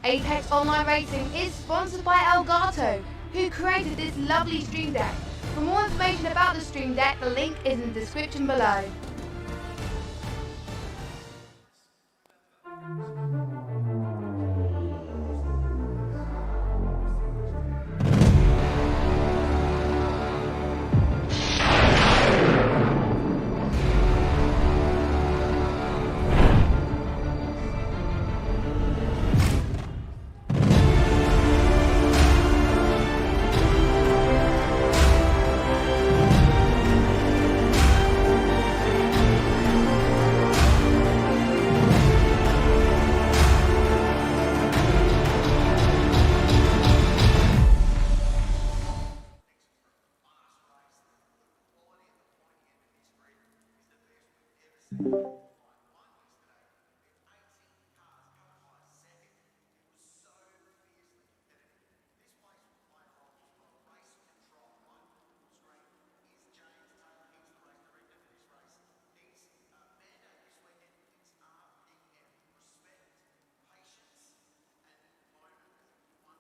Apex Online Racing is sponsored by Elgato, who created this lovely stream deck. For more information about the stream deck, the link is in the description below.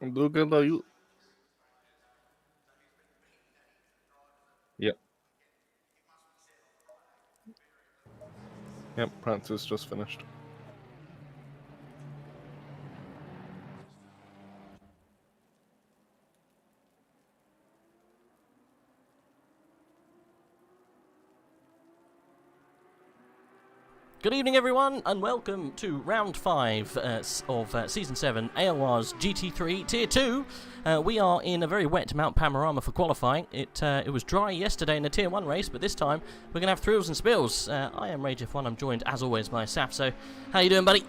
Look at you. Yep. Yep, practice just finished. Good evening, everyone, and welcome to round 5 of Season 7 ALR's GT3 Tier 2. We are in a very wet Mount Panorama for qualifying. It was dry yesterday in the Tier 1 race, but this time we're going to have thrills and spills. I am rFactor, I'm joined, as always, by Saffzo. How you doing, buddy?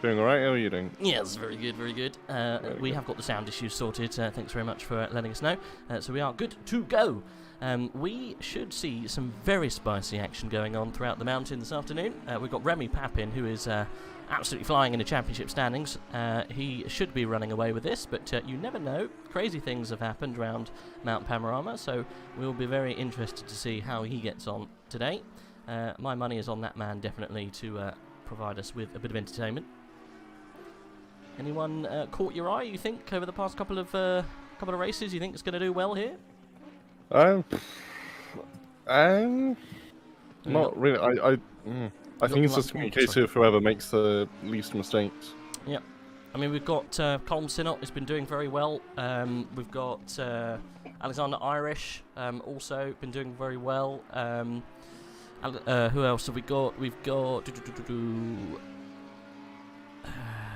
Doing alright? How are you doing? Yes, very good, very good. We have got the sound issues sorted. Thanks very much for letting us know. So we are good to go. We should see some very spicy action going on throughout the mountain this afternoon. We've got Remy Papin, who is absolutely flying in the championship standings. He should be running away with this, but you never know. Crazy things have happened around Mount Panorama, so we'll be very interested to see how he gets on today. My money is on that man, definitely, to provide us with a bit of entertainment. Anyone caught your eye, you think, over the past couple of races? You think it's going to do well here? Not really. I think it's just a case of whoever makes the least mistakes. Yep. I mean, we've got Colm Sinnott has been doing very well. We've got Alexander Irish also been doing very well. Who else have we got? We've got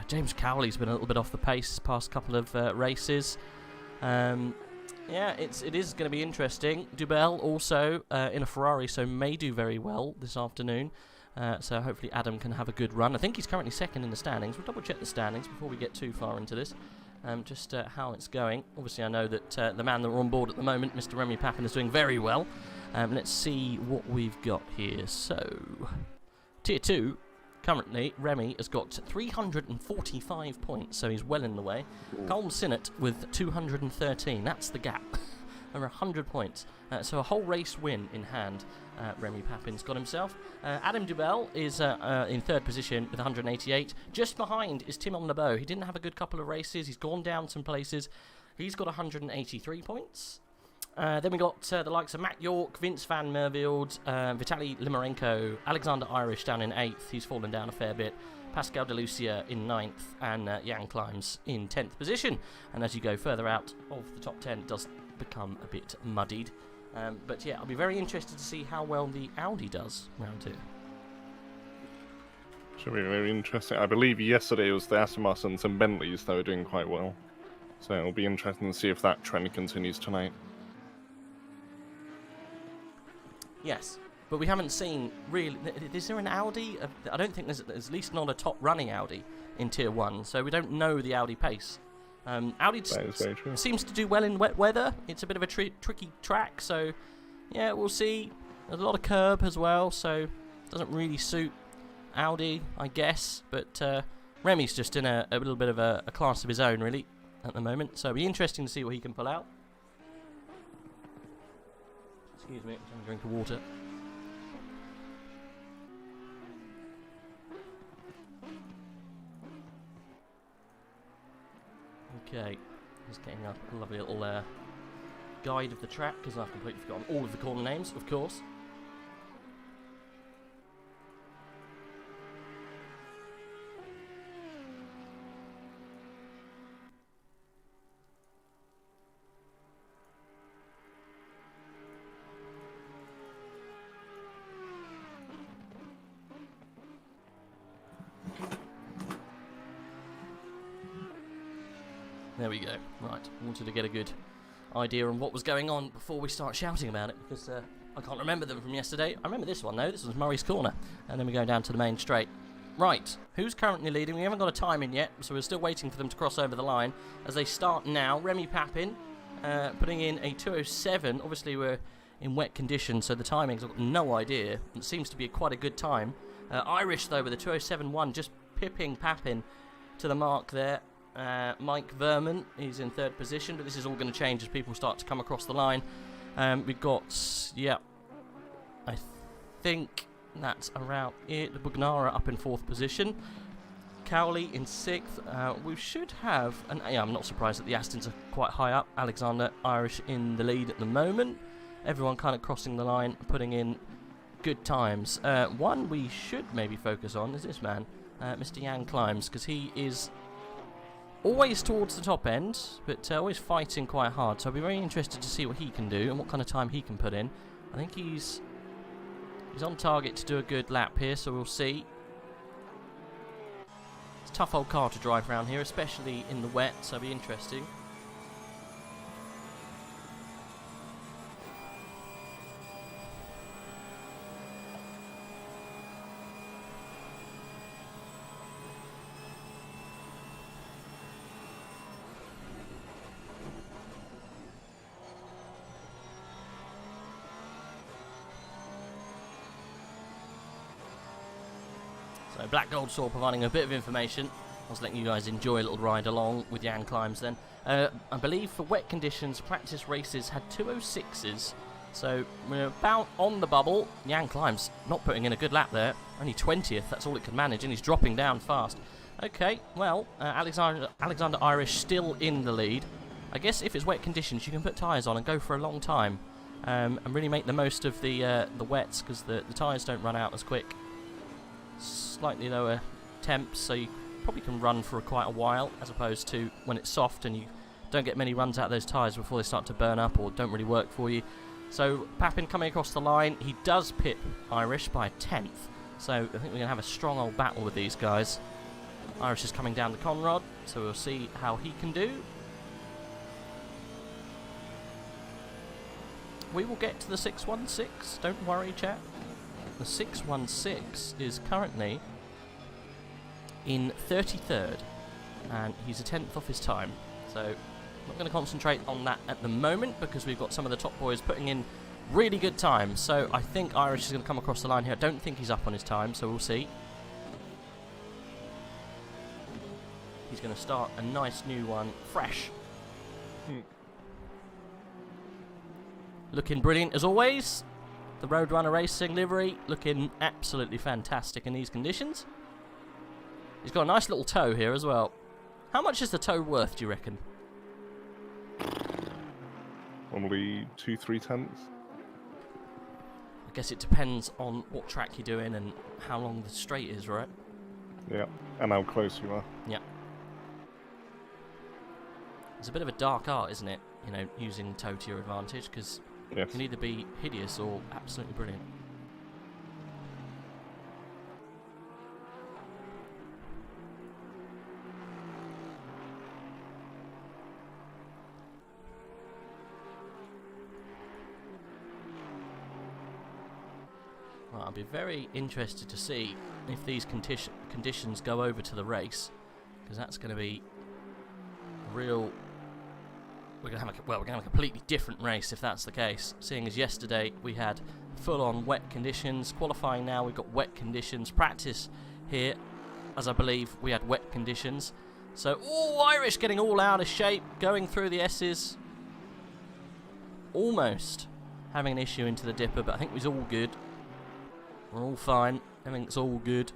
James Cowley's been a little bit off the pace this past couple of races. Yeah, it is going to be interesting. Dubel also in a Ferrari, so may do very well this afternoon. So hopefully Adam can have a good run. I think he's currently second in the standings. We'll double check the standings before we get too far into this. Just how it's going. Obviously I know that the man that we're on board at the moment, Mr. Remy Papin, is doing very well. Let's see what we've got here. So, Tier 2, currently Remy has got 345 points, so he's well in the way. Colm Sinnott with 213, that's the gap. Over 100 points. So a whole race win in hand. Remy Papin's got himself. Adam Dubel is in third position with 188. Just behind is Timon LeBeau. He didn't have a good couple of races. He's gone down some places. He's got 183 points. Then we got the likes of Matt York, Vince Van Merveld, Vitaly Limarenko, Alexander Irish down in 8th. He's fallen down a fair bit. Pascal De Lucia in 9th, and Jan Climbs in 10th position. And as you go further out of the top 10, it does become a bit muddied. But yeah, I'll be very interested to see how well the Audi does round 2. Should be very interesting. I believe yesterday it was the Aston Martins and Bentleys that were doing quite well. So it'll be interesting to see if that trend continues tonight. Yes, but we haven't seen really. Is there an Audi? I don't think there's at least not a top running Audi in Tier 1, so we don't know the Audi pace. Audi seems to do well in wet weather. It's a bit of a tricky track, so yeah, we'll see. There's a lot of curb as well, so it doesn't really suit Audi, I guess. But Remy's just in a little bit of a class of his own, really, at the moment. So it'll be interesting to see what he can pull out. Excuse me, I'm having a drink of water. Okay, just getting a lovely little guide of the track, because I've completely forgotten all of the corner names, of course. There we go. Right, wanted to get a good idea on what was going on before we start shouting about it, because I can't remember them from yesterday. I remember this one though. This was Murray's Corner, and then we go down to the main straight. Right, who's currently leading? We haven't got a time in yet, so we're still waiting for them to cross over the line. As they start now, Remy Papin putting in a 2:07. Obviously we're in wet conditions, so the timings, I've got no idea. It seems to be quite a good time. Irish though with a 2:07.1, just pipping Papin to the mark there. Mike Verman is in third position, but this is all going to change as people start to come across the line. We've got, yeah, I think that's around it. Bugnara up in fourth position. Cowley in sixth. We should have, and yeah, I'm not surprised that the Astons are quite high up. Alexander Irish in the lead at the moment. Everyone kind of crossing the line, putting in good times. One we should maybe focus on is this man, Mr. Jan Climbs, because he is always towards the top end, but always fighting quite hard. So I'll be very interested to see what he can do and what kind of time he can put in. I think he's on target to do a good lap here, so we'll see. It's a tough old car to drive around here, especially in the wet, so it'll be interesting. So Black Gold Sword providing a bit of information. I was letting you guys enjoy a little ride along with Jan Climbs then. I believe for wet conditions, practice races had 206s. So we're about on the bubble. Jan Climbs not putting in a good lap there. Only 20th, that's all it could manage, and he's dropping down fast. Okay, well, Alexander Irish still in the lead. I guess if it's wet conditions, you can put tyres on and go for a long time. And really make the most of the wets, because the tyres don't run out as quick. Slightly lower temps, so you probably can run for quite a while, as opposed to when it's soft and you don't get many runs out of those tyres before they start to burn up or don't really work for you. So Papin coming across the line, he does pit Irish by a 10th. So I think we're going to have a strong old battle with these guys. Irish is coming down the Conrod, so we'll see how he can do. We will get to the 616, don't worry, chat. The 616 is currently in 33rd, and he's a 10th off his time. So I'm not going to concentrate on that at the moment, because we've got some of the top boys putting in really good times. So I think Irish is going to come across the line here. I don't think he's up on his time, so we'll see. He's going to start a nice new one, fresh. Looking brilliant as always. The Roadrunner Racing livery looking absolutely fantastic in these conditions. He's got a nice little toe here as well. How much is the toe worth, do you reckon? Probably 2-3 tenths. I guess it depends on what track you're doing and how long the straight is, right? Yeah, and how close you are. Yeah. It's a bit of a dark art, isn't it? You know, using toe to your advantage, because yes, it can either be hideous or absolutely brilliant. Well, I'll be very interested to see if these conditions go over to the race, because that's going to be real. We're going to have a completely different race if that's the case, seeing as yesterday we had full-on wet conditions. Qualifying now, we've got wet conditions. Practice here, as I believe we had wet conditions. So, Irish getting all out of shape, going through the S's. Almost having an issue into the dipper, but I think it was all good. We're all fine. Everything's all good.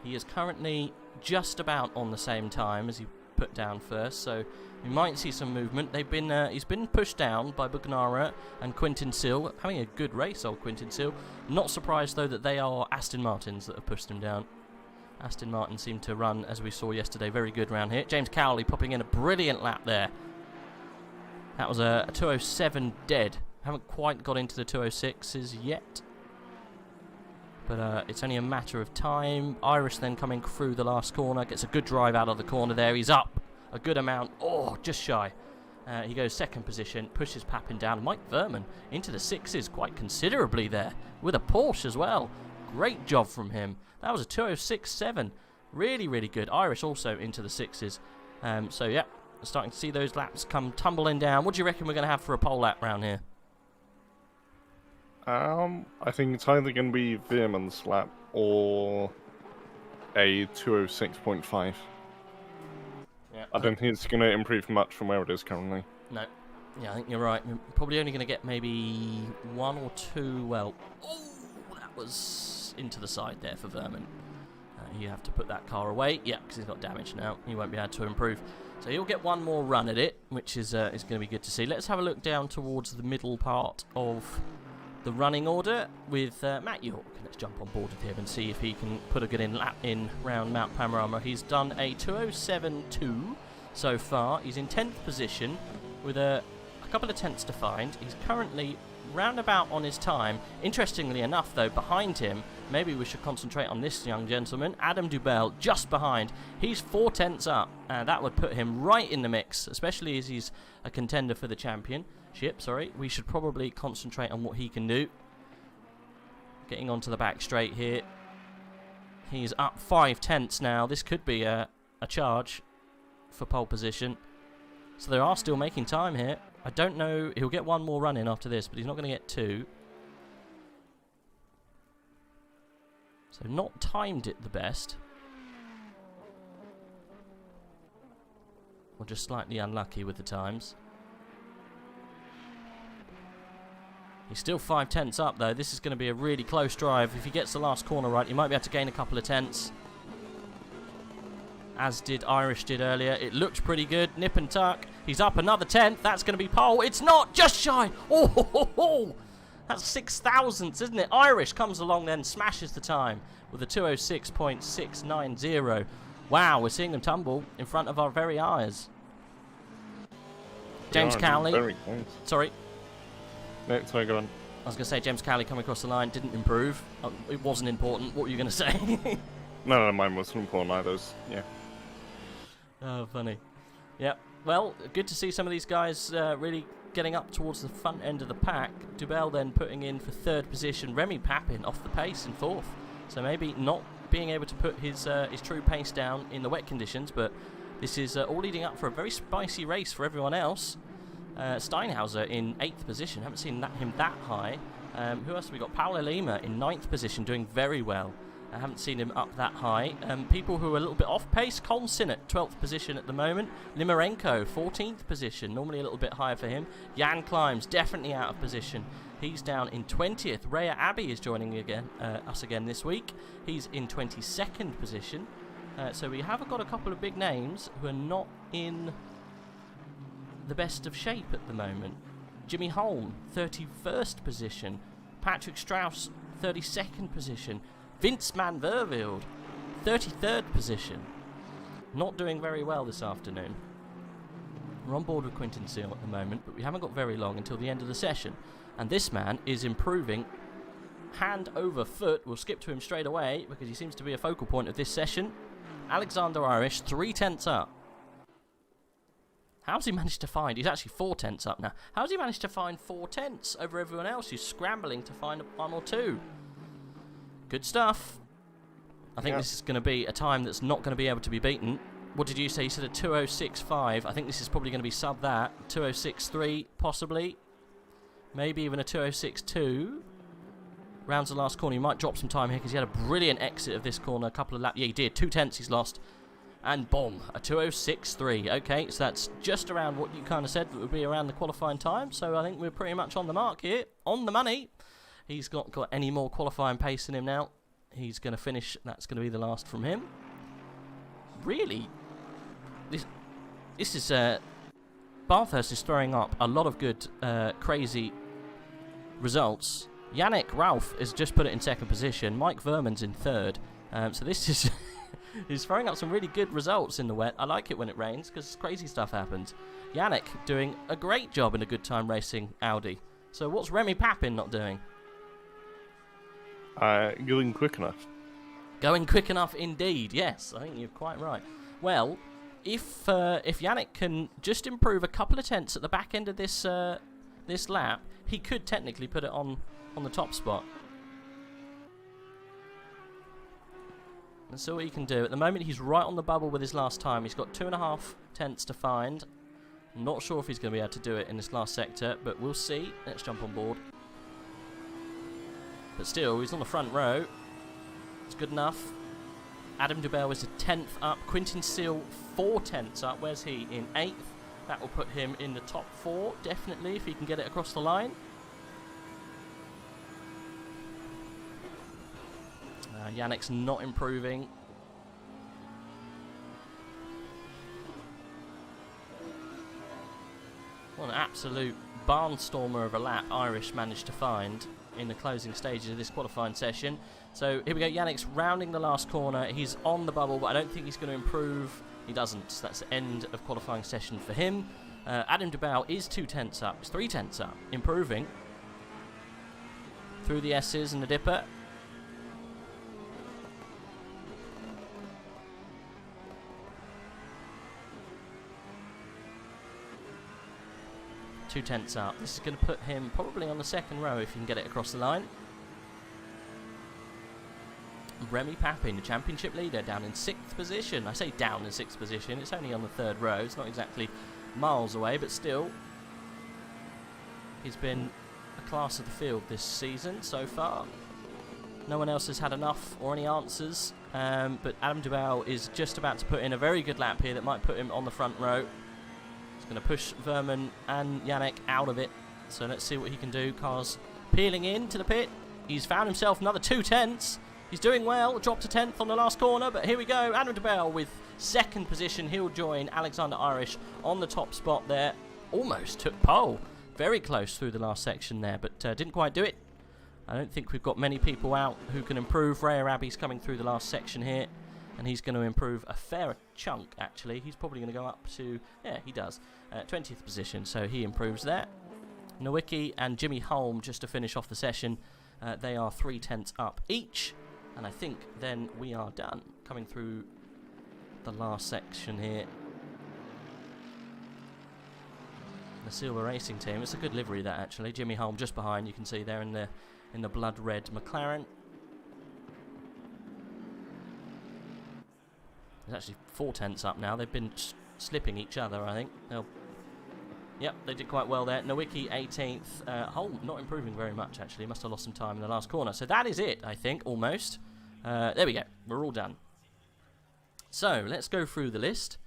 He is currently just about on the same time as he put down first, so we might see some movement. They've been he's been pushed down by Bugnara and Quintin Sill, having a good race, old Quintin Sill. Not surprised though that they are Aston Martins that have pushed him down. Aston Martin seemed to run, as we saw yesterday, very good round here. James Cowley popping in a brilliant lap there. That was a 207 dead. Haven't quite got into the 206s yet. But it's only a matter of time. Irish then coming through the last corner. Gets a good drive out of the corner there. He's up a good amount. Oh, just shy. He goes second position. Pushes Papin down. Mike Verman into the sixes quite considerably there. With a Porsche as well. Great job from him. That was a 206.7. Really, really good. Irish also into the sixes. So, yeah. Starting to see those laps come tumbling down. What do you reckon we're going to have for a pole lap round here? I think it's either going to be Veerman's lap or a 206.5. Yeah, I don't think it's going to improve much from where it is currently. No. Yeah, I think you're right. We're probably only going to get maybe one or two. Well, oh, that was into the side there for Verman. You have to put that car away. Yeah, because he's got damage now. He won't be able to improve. So he'll get one more run at it, which is going to be good to see. Let's have a look down towards the middle part of the running order with Matt York. Let's jump on board with him and see if he can put a good lap in round Mount Panorama. He's done a 207.2 so far. He's in 10th position with a couple of tenths to find. He's currently roundabout on his time. Interestingly enough, though, behind him, maybe we should concentrate on this young gentleman, Adam Dubel, just behind. He's 4 tenths up, and that would put him right in the mix, especially as he's a contender for the championship. We should probably concentrate on what he can do. Getting onto the back straight here. He's up 5 tenths now. This could be a charge for pole position. So they are still making time here. I don't know. He'll get one more run in after this, but he's not going to get two. So not timed it the best. Or just slightly unlucky with the times. He's still 5 tenths up though. This is going to be a really close drive. If he gets the last corner right, he might be able to gain a couple of tenths. As did Irish did earlier. It looked pretty good. Nip and tuck. He's up another tenth. That's going to be pole. It's not. Just shy. Oh, ho, ho, ho. That's 6 thousandths, isn't it? Irish comes along then, smashes the time with a 2:06.690. Wow, we're seeing them tumble in front of our very eyes. James Cowley. Sorry. No, sorry, go on. I was going to say James Cowley coming across the line didn't improve. It wasn't important. What were you going to say? No, mine wasn't important either. Yeah. Oh, funny. Yep. Well, good to see some of these guys really getting up towards the front end of the pack. Dubel then putting in for 3rd position. Remy Papin off the pace in 4th. So maybe not being able to put his true pace down in the wet conditions, but this is all leading up for a very spicy race for everyone else. Steinhauser in 8th position. Haven't seen him that high. Who else have we got? Paolo Lima in 9th position, doing very well. I haven't seen him up that high. People who are a little bit off pace. Colin Sinnott, 12th position at the moment. Limarenko, 14th position. Normally a little bit higher for him. Jan Climbs, definitely out of position. He's down in 20th. Rhea Abbey is joining us again this week. He's in 22nd position. So we have got a couple of big names who are not in the best of shape at the moment. Jimmy Holm, 31st position. Patrick Strauss, 32nd position. Vince Van Vervelde, 33rd position. Not doing very well this afternoon. We're on board with Quinton Seal at the moment, but we haven't got very long until the end of the session. And this man is improving hand over foot. We'll skip to him straight away because he seems to be a focal point of this session. Alexander Irish, 3 tenths up. How's he managed to find? He's actually 4 tenths up now. How's he managed to find 4 tenths over everyone else who's scrambling to find 1 or 2? Good stuff. I think this is going to be a time that's not going to be able to be beaten. What did you say? You said a 2:06.5. I think this is probably going to be sub that. 2:06.3 possibly. Maybe even a 2:06.2. Rounds the last corner. He might drop some time here because he had a brilliant exit of this corner. A couple of laps. Yeah, he did. 2 tenths he's lost. And boom, a 2:06.3. Okay, so that's just around what you kind of said that would be around the qualifying time. So I think we're pretty much on the mark here. On the money. He's not got any more qualifying pace in him now. He's going to finish. That's going to be the last from him. Really? This is... Bathurst is throwing up a lot of good, crazy results. Yannick Ralph has just put it in 2nd position. Mike Verman's in 3rd. So this is... he's throwing up some really good results in the wet. I like it when it rains because crazy stuff happens. Yannick doing a great job in a good time racing Audi. So what's Remy Papin not doing? Going quick enough. Going quick enough indeed, yes. I think you're quite right. Well, if Yannick can just improve a couple of tenths at the back end of this this lap, he could technically put it on the top spot. Let's see what he can do. At the moment, he's right on the bubble with his last time. He's got 2.5 tenths to find. I'm not sure if he's going to be able to do it in this last sector, but we'll see. Let's jump on board. But still, he's on the front row. It's good enough. Adam Dubel is a 10th up. Quinton Seal, 4 tenths up. Where's he? In 8th. That will put him in the top 4, definitely, if he can get it across the line. Yannick's not improving. What an absolute barnstormer of a lap Irish managed to find in the closing stages of this qualifying session. So here we go, Yannick's rounding the last corner. He's on the bubble, but I don't think he's going to improve. He doesn't. So that's the end of qualifying session for him. Adam Dubau is 2 tenths up. He's 3 tenths up. Improving. Through the S's and the dipper. Two tenths up. This is going to put him probably on the 2nd row if he can get it across the line. Remy Papin, the championship leader, down in 6th position. I say down in 6th position. It's only on the 3rd row. It's not exactly miles away, but still. He's been a class of the field this season so far. No one else has had enough or any answers, but Adam Duval is just about to put in a very good lap here that might put him on the front row. He's going to push Verman and Yannick out of it, so let's see what he can do. Car's peeling into the pit. He's found himself another 2 tenths. He's doing well, dropped a 10th on the last corner, but here we go. Adam Duval with 2nd position. He'll join Alexander Irish on the top spot there. Almost took pole. Very close through the last section there, but didn't quite do it. I don't think we've got many people out who can improve. Raya Abbey's coming through the last section here, and he's going to improve a fair chunk, actually. He's probably going to go up to, yeah, he does, 20th position, so he improves there. Nowicki and Jimmy Holm, just to finish off the session, they are 3 tenths up each, and I think then we are done. Coming through the last section here. The Silver Racing team, it's a good livery that, actually. Jimmy Holm just behind, you can see there in the blood red McLaren. There's actually 4 tenths up now. They've been slipping each other, I think. Yep, they did quite well there. Nowicki 18th. Holm not improving very much, actually. Must have lost some time in the last corner. So that is it, I think, almost. There we go. We're all done. So let's go through the list.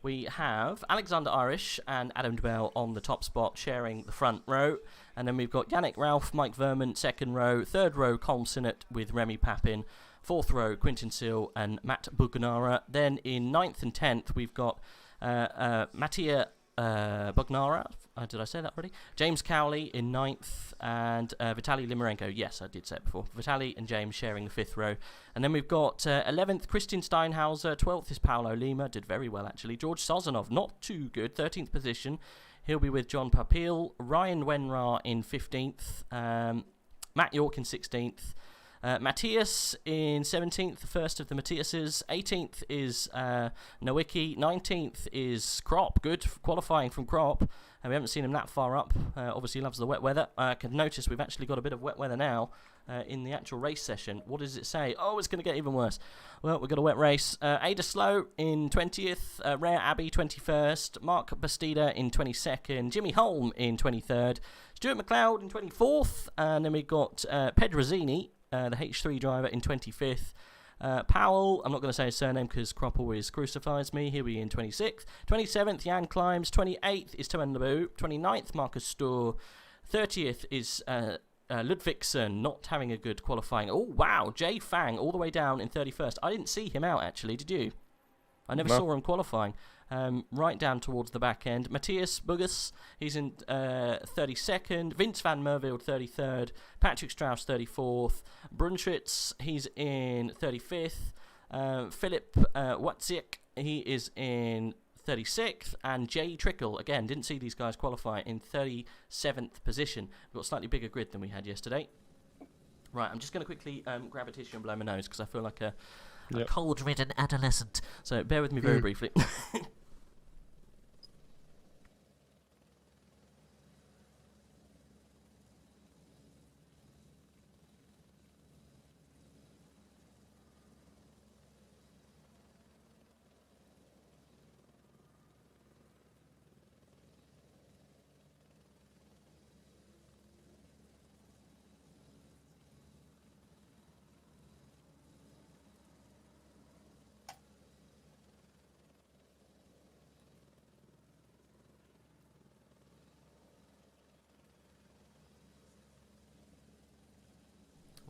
We have Alexander Irish and Adam Duval on the top spot, sharing the front row. And then we've got Yannick Ralph, Mike Verman, 2nd row. 3rd row, Colm Sinnott with Remy Papin. 4th row, Quintin Seal and Matt Bugnara. Then in 9th and 10th, we've got Mattia Bugnara. Did I say that already? James Cowley in 9th and Vitaly Limarenko. Yes, I did say it before. Vitaly and James sharing the 5th row. And then we've got 11th, Christian Steinhauser. 12th is Paolo Lima. Did very well, actually. George Sozanov, not too good. 13th position. He'll be with John Papil. Ryan Wenra in 15th. Matt York in 16th. Matthias in 17th, the first of the Matthiases. 18th is Nowicki. 19th is Krop. Good qualifying from Krop. And we haven't seen him that far up. Obviously loves the wet weather. I can notice we've actually got a bit of wet weather now in the actual race session. What does it say? Oh, it's going to get even worse. Well, we've got a wet race. Ada Slow in 20th. Rare Abbey 21st. Mark Bastida in 22nd. Jimmy Holm in 23rd. Stuart McLeod in 24th. And then we've got Pedrozzini, the H3 driver, in 25th. Powell, I'm not going to say his surname because Krop always crucifies me. Here we in 26th. 27th, Jan Climbs. 28th is Tomen Lebu. 29th, Marcus Stor. 30th is Ludvigsen, not having a good qualifying. Oh, wow, Jay Fang all the way down in 31st. I didn't see him out, actually, did you? I never saw him qualifying. Right down towards the back end. Matthias Bugas, he's in 32nd. Vince van Merville, 33rd. Patrick Strauss, 34th. Brunschitz, he's in 35th. Philip Watziek, he is in 36th. And Jay Trickle, again, didn't see these guys qualify, in 37th position. We've got a slightly bigger grid than we had yesterday. Right, I'm just going to quickly grab a tissue and blow my nose because I feel like a cold-ridden adolescent. So bear with me very briefly.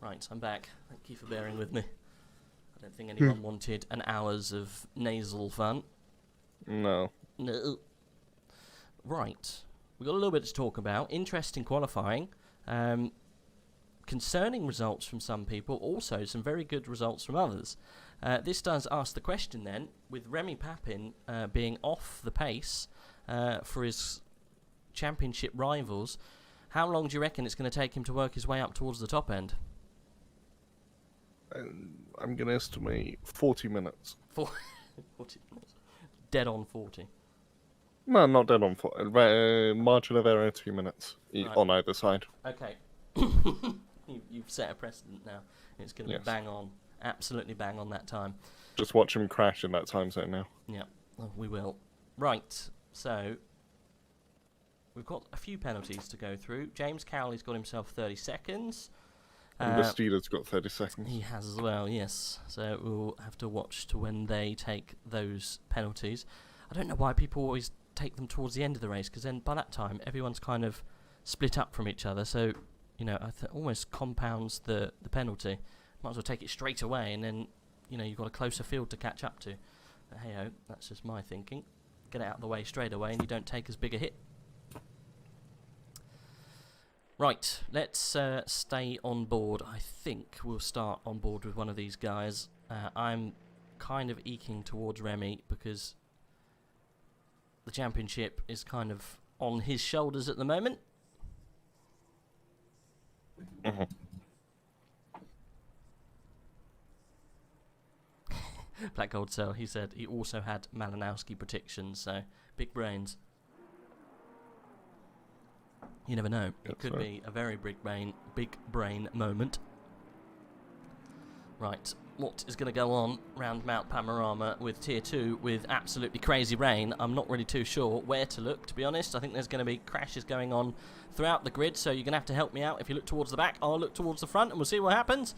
Right, I'm back. Thank you for bearing with me. I don't think anyone wanted an hour's of nasal fun. No. No. Right. We've got a little bit to talk about. Interesting qualifying. Concerning results from some people. Also, some very good results from others. This does ask the question then, with Remy Papin being off the pace for his championship rivals, how long do you reckon it's going to take him to work his way up towards the top end? I'm going to estimate 40 minutes. 40 minutes. Dead on 40. No, not dead on 40. Margin of error, 2 minutes on either side. Okay. You've set a precedent now. It's going to be bang on. Absolutely bang on that time. Just watch him crash in that time zone now. Yeah, we will. Right, so we've got a few penalties to go through. James Cowley's got himself 30 seconds. And Bastida's got 30 seconds. He has as well, yes. So we'll have to watch to when they take those penalties. I don't know why people always take them towards the end of the race, because then by that time everyone's kind of split up from each other. So, you know, almost compounds the penalty. Might as well take it straight away, and then, you know, you've got a closer field to catch up to. But hey-ho, that's just my thinking. Get it out of the way straight away, and you don't take as big a hit. Right, let's stay on board. I think we'll start on board with one of these guys. I'm kind of eking towards Remy because the championship is kind of on his shoulders at the moment. Black Gold Cell, he said he also had Malinowski predictions, so big brains. You never know. It could be a very big brain moment. Right, what is going to go on round Mount Panorama with Tier 2 with absolutely crazy rain? I'm not really too sure where to look, to be honest. I think there's going to be crashes going on throughout the grid, so you're going to have to help me out. If you look towards the back, I'll look towards the front, and we'll see what happens.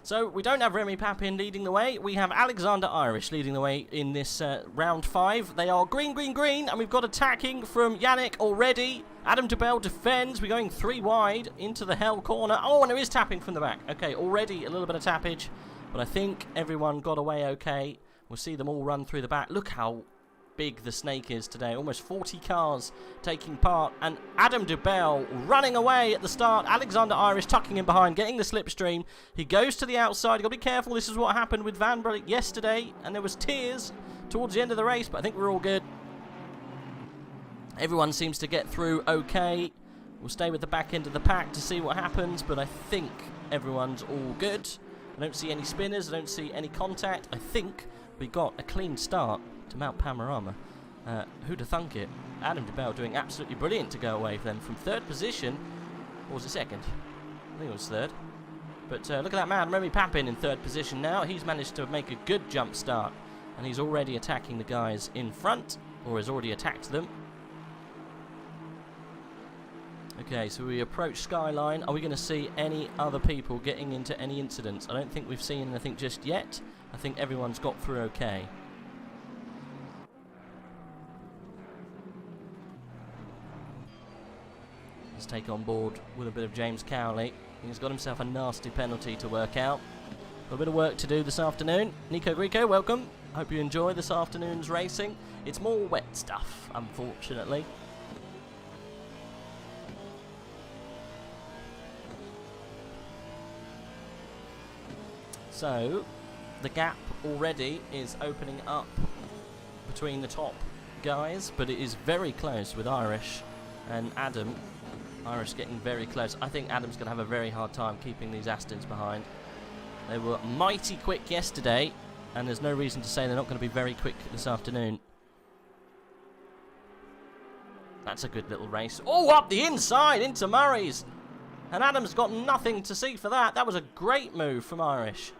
So we don't have Remy Papin leading the way. We have Alexander Irish leading the way in this round 5. They are green, green, green, and we've got attacking from Yannick already. Adam DeBell defends. We're going 3 wide into the hell corner. Oh, and there is tapping from the back. Okay, already a little bit of tappage, but I think everyone got away okay. We'll see them all run through the back. Look how big the snake is today. Almost 40 cars taking part, and Adam DeBell running away at the start. Alexander Irish tucking in behind, getting the slipstream. He goes to the outside. You've got to be careful. This is what happened with Van Bruyck yesterday, and there was tears towards the end of the race, but I think we're all good. Everyone seems to get through okay. We'll stay with the back end of the pack to see what happens, but I think everyone's all good. I don't see any spinners. I don't see any contact. I think we got a clean start to Mount Panorama. Who'd have thunk it? Adam DeBell doing absolutely brilliant to go away then from 3rd position. Or was it 2nd? I think it was 3rd. But look at that man, Remy Papin in 3rd position now. He's managed to make a good jump start, and he's already attacking the guys in front, or has already attacked them. Okay, so we approach Skyline. Are we going to see any other people getting into any incidents? I don't think we've seen anything just yet. I think everyone's got through okay. Let's take on board with a bit of James Cowley. He's got himself a nasty penalty to work out. Got a bit of work to do this afternoon. Nico Greco, welcome. Hope you enjoy this afternoon's racing. It's more wet stuff, unfortunately. So, the gap already is opening up between the top guys, but it is very close with Irish and Adam. Irish getting very close. I think Adam's going to have a very hard time keeping these Astons behind. They were mighty quick yesterday, and there's no reason to say they're not going to be very quick this afternoon. That's a good little race. Oh, up the inside into Murray's. And Adam's got nothing to see for that. That was a great move from Irish.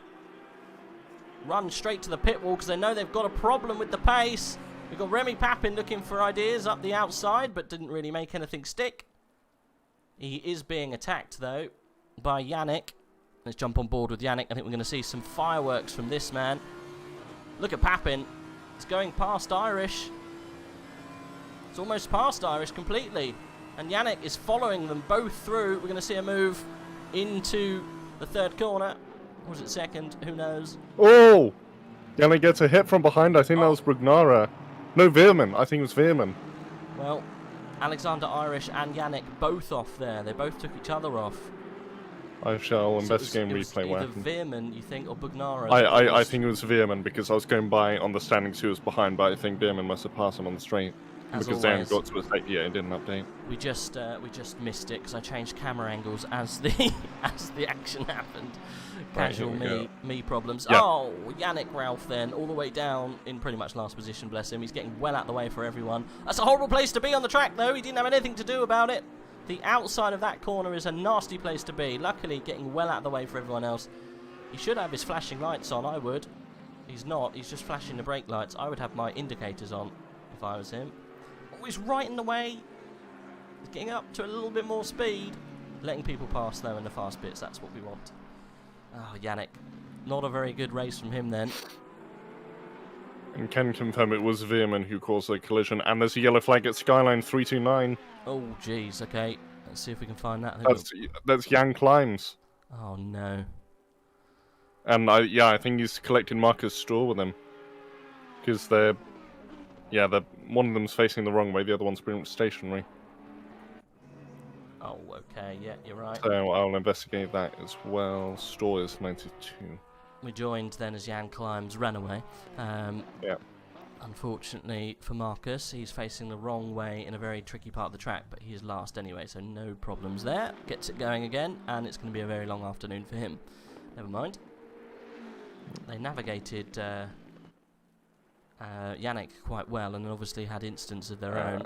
Run straight to the pit wall because they know they've got a problem with the pace. We've got Remy Papin looking for ideas up the outside, but didn't really make anything stick. He is being attacked, though, by Yannick. Let's jump on board with Yannick. I think we're going to see some fireworks from this man. Look at Papin. It's going past Irish. It's almost past Irish completely. And Yannick is following them both through. We're going to see a move into the 3rd corner. Or was it 2nd? Who knows? Oh! Yannick gets a hit from behind. I think that was Brugnara. No, Veerman. I think it was Veerman. Well, Alexander Irish and Yannick both off there. They both took each other off. I shall investigate and replay what happened. Either Veerman, you think, or Brugnara? I think it was Veerman because I was going by on the standings who was behind, but I think Veerman must have passed him on the straight. Because Dan got to a state, yeah, it didn't update. We just missed it because I changed camera angles as the action happened. Casual me problems. Yeah. Oh, Yannick Ralph then all the way down in pretty much last position. Bless him. He's getting well out the way for everyone. That's a horrible place to be on the track, though. He didn't have anything to do about it. The outside of that corner is a nasty place to be. Luckily, getting well out of the way for everyone else. He should have his flashing lights on. I would. He's not. He's just flashing the brake lights. I would have my indicators on if I was him. Oh, he's right in the way. getting up to a little bit more speed. Letting people pass, though, in the fast bits. That's what we want. Oh, Yannick. Not a very good race from him, then. And can confirm it was Veerman who caused the collision. And there's a yellow flag at Skyline 329. Oh, jeez. Okay. Let's see if we can find that. That's Jan Climbs. Oh, no. And I think he's collecting Marcus Straw with them. Because they're one of them's facing the wrong way, the other one's pretty much stationary. Oh, okay, yeah, you're right. So I'll investigate that as well. Straw is 92. We joined then as Jan Climbs ran away. Yeah. Unfortunately for Marcus, he's facing the wrong way in a very tricky part of the track, but he's last anyway, so no problems there. Gets it going again, and it's going to be a very long afternoon for him. Never mind. They navigated Yannick quite well, and obviously had incidents of their own.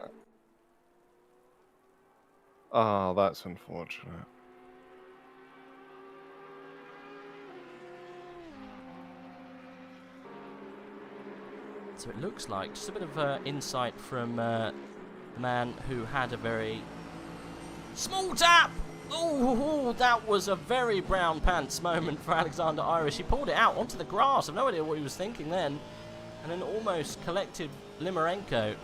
Oh, that's unfortunate. So it looks like, just a bit of insight from the man who had a very small tap. Oh, that was a very brown pants moment for Alexander Irish. He pulled it out onto the grass. I've no idea what he was thinking then. And then almost collected Limarenko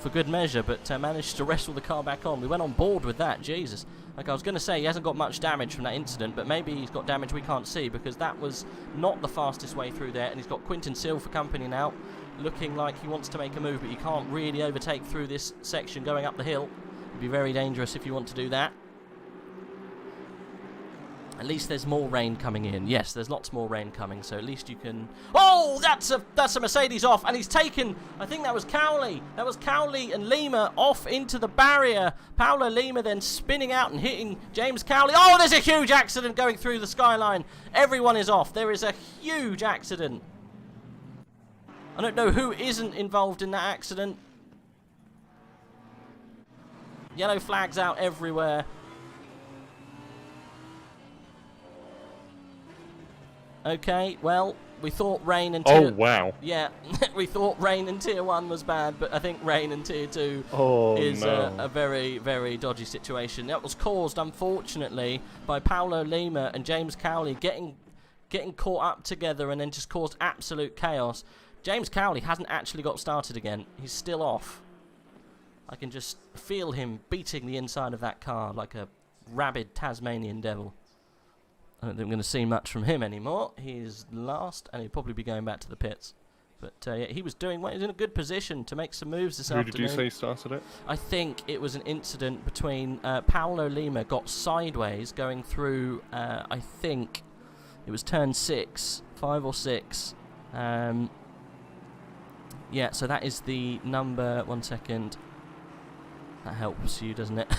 for good measure, but managed to wrestle the car back on. We went on board with that, Jesus. Like I was going to say, he hasn't got much damage from that incident, but maybe he's got damage we can't see, because that was not the fastest way through there. And he's got Quinton Seal for company now, looking like he wants to make a move, but you can't really overtake through this section going up the hill. It'd be very dangerous if you want to do that. At least there's more rain coming in. Yes, there's lots more rain coming, so at least you can... Oh, that's a Mercedes off, and he's taken... I think that was Cowley. That was Cowley and Lima off into the barrier. Paolo Lima then spinning out and hitting James Cowley. Oh, there's a huge accident going through the skyline. Everyone is off. There is a huge accident. I don't know who isn't involved in that accident. Yellow flags out everywhere. Okay, well, we thought rain and tier... Oh, wow. Yeah, we thought rain in Tier 1 was bad, but I think rain in Tier 2 is a very, very dodgy situation. That was caused, unfortunately, by Paolo Lima and James Cowley getting caught up together and then just caused absolute chaos. James Cowley hasn't actually got started again. He's still off. I can just feel him beating the inside of that car like a rabid Tasmanian devil. I don't think I'm going to see much from him anymore. He's last, and he'll probably be going back to the pits. But yeah, he was doing well. He was in a good position to make some moves this afternoon. Who did you say started it? I think it was an incident between Paolo Lima got sideways going through, I think it was turn 6, 5 or 6. Yeah, so that is the number, 1 second. That helps you, doesn't it?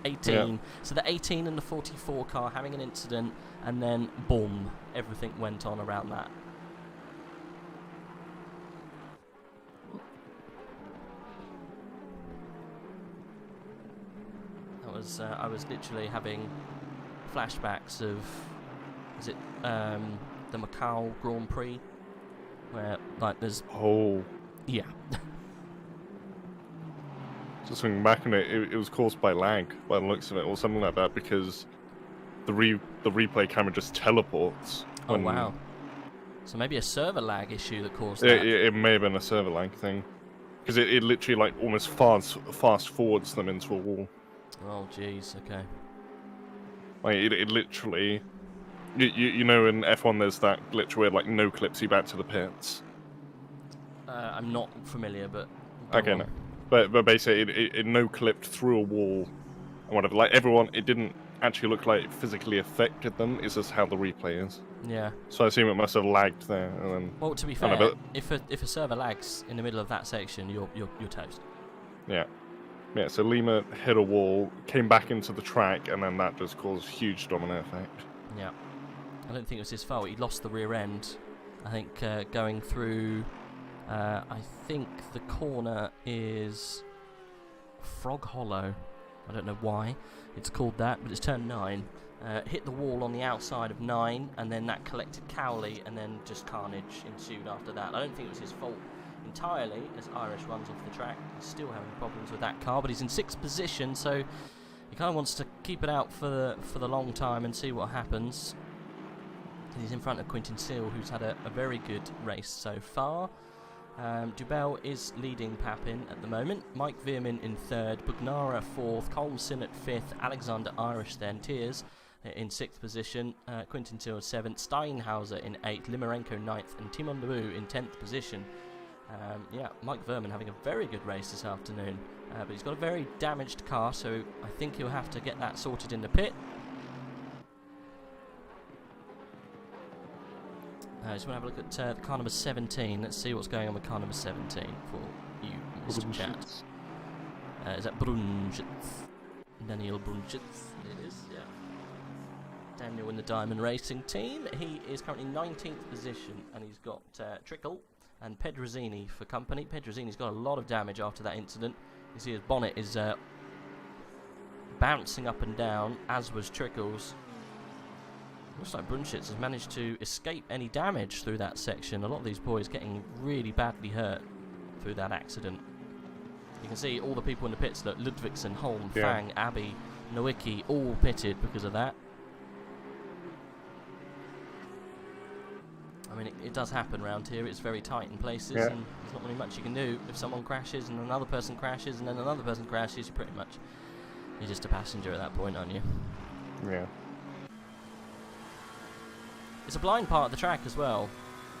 18. Yeah. So the 18 and the 44 car having an incident, and then boom, everything went on around that. That was I was literally having flashbacks of, is it the Macau Grand Prix, where like there's yeah. Just thinking back on it, it was caused by lag, by the looks of it, or something like that, because the replay camera just teleports. Oh, wow. So maybe a server lag issue that caused that. It may have been a server lag thing. Because it literally, like, almost fast forwards them into a wall. Oh, jeez, okay. Like, it literally... You know in F1 there's that glitch where, like, no clips you back to the pits? I'm not familiar, but... Okay, no. But basically, it no-clipped through a wall and whatever. Like, everyone, it didn't actually look like it physically affected them. It's just how the replay is. Yeah. So I assume it must have lagged there. And then, well, to be fair, if a server lags in the middle of that section, you're toast. Yeah. Yeah, so Lima hit a wall, came back into the track, and then that just caused huge domino effect. Yeah. I don't think it was his fault. He lost the rear end. I think going through... I think the corner is Frog Hollow. I don't know why it's called that, but it's turn 9. Hit the wall on the outside of 9, and then that collected Cowley, and then just carnage ensued after that. I don't think it was his fault entirely, as Irish runs off the track. He's still having problems with that car, but he's in 6th position, so He kind of wants to keep it out for the long time and see what happens. He's in front of Quintin Seal, who's had a very good race so far. Dubel is leading Papin at the moment. Mike Veerman in third, Bugnara fourth, Colm Sinnott fifth, Alexander Irish then, Tiers in sixth position, Quintin Seal seventh, Steinhauser in eighth, Limarenko ninth, and Timon Lebu in 10th position. Yeah, Mike Verman having a very good race this afternoon, but he's got a very damaged car, so I think he'll have to get that sorted in the pit. Just want to have a look at the car number 17. Let's see what's going on with car number 17 for you, Mr. Chat. Is that Brunschitz? Daniel Brunschitz, it is, yeah. Daniel in the Diamond Racing team. He is currently 19th position, and he's got Trickle and Pedrozzini for company. Pedrozzini's got a lot of damage after that incident. You see his bonnet is bouncing up and down, as was Trickle's. Looks like Brunschitz has managed to escape any damage through that section. A lot of these boys getting really badly hurt through that accident. You can see all the people in the pits, look, Ludvigsen, Holm, Fang, Abbey, Nowicki, all pitted because of that. I mean, it does happen around here. It's very tight in places, and there's not really much you can do. If someone crashes and another person crashes and then another person crashes, you're just a passenger at that point, aren't you? Yeah. It's a blind part of the track as well,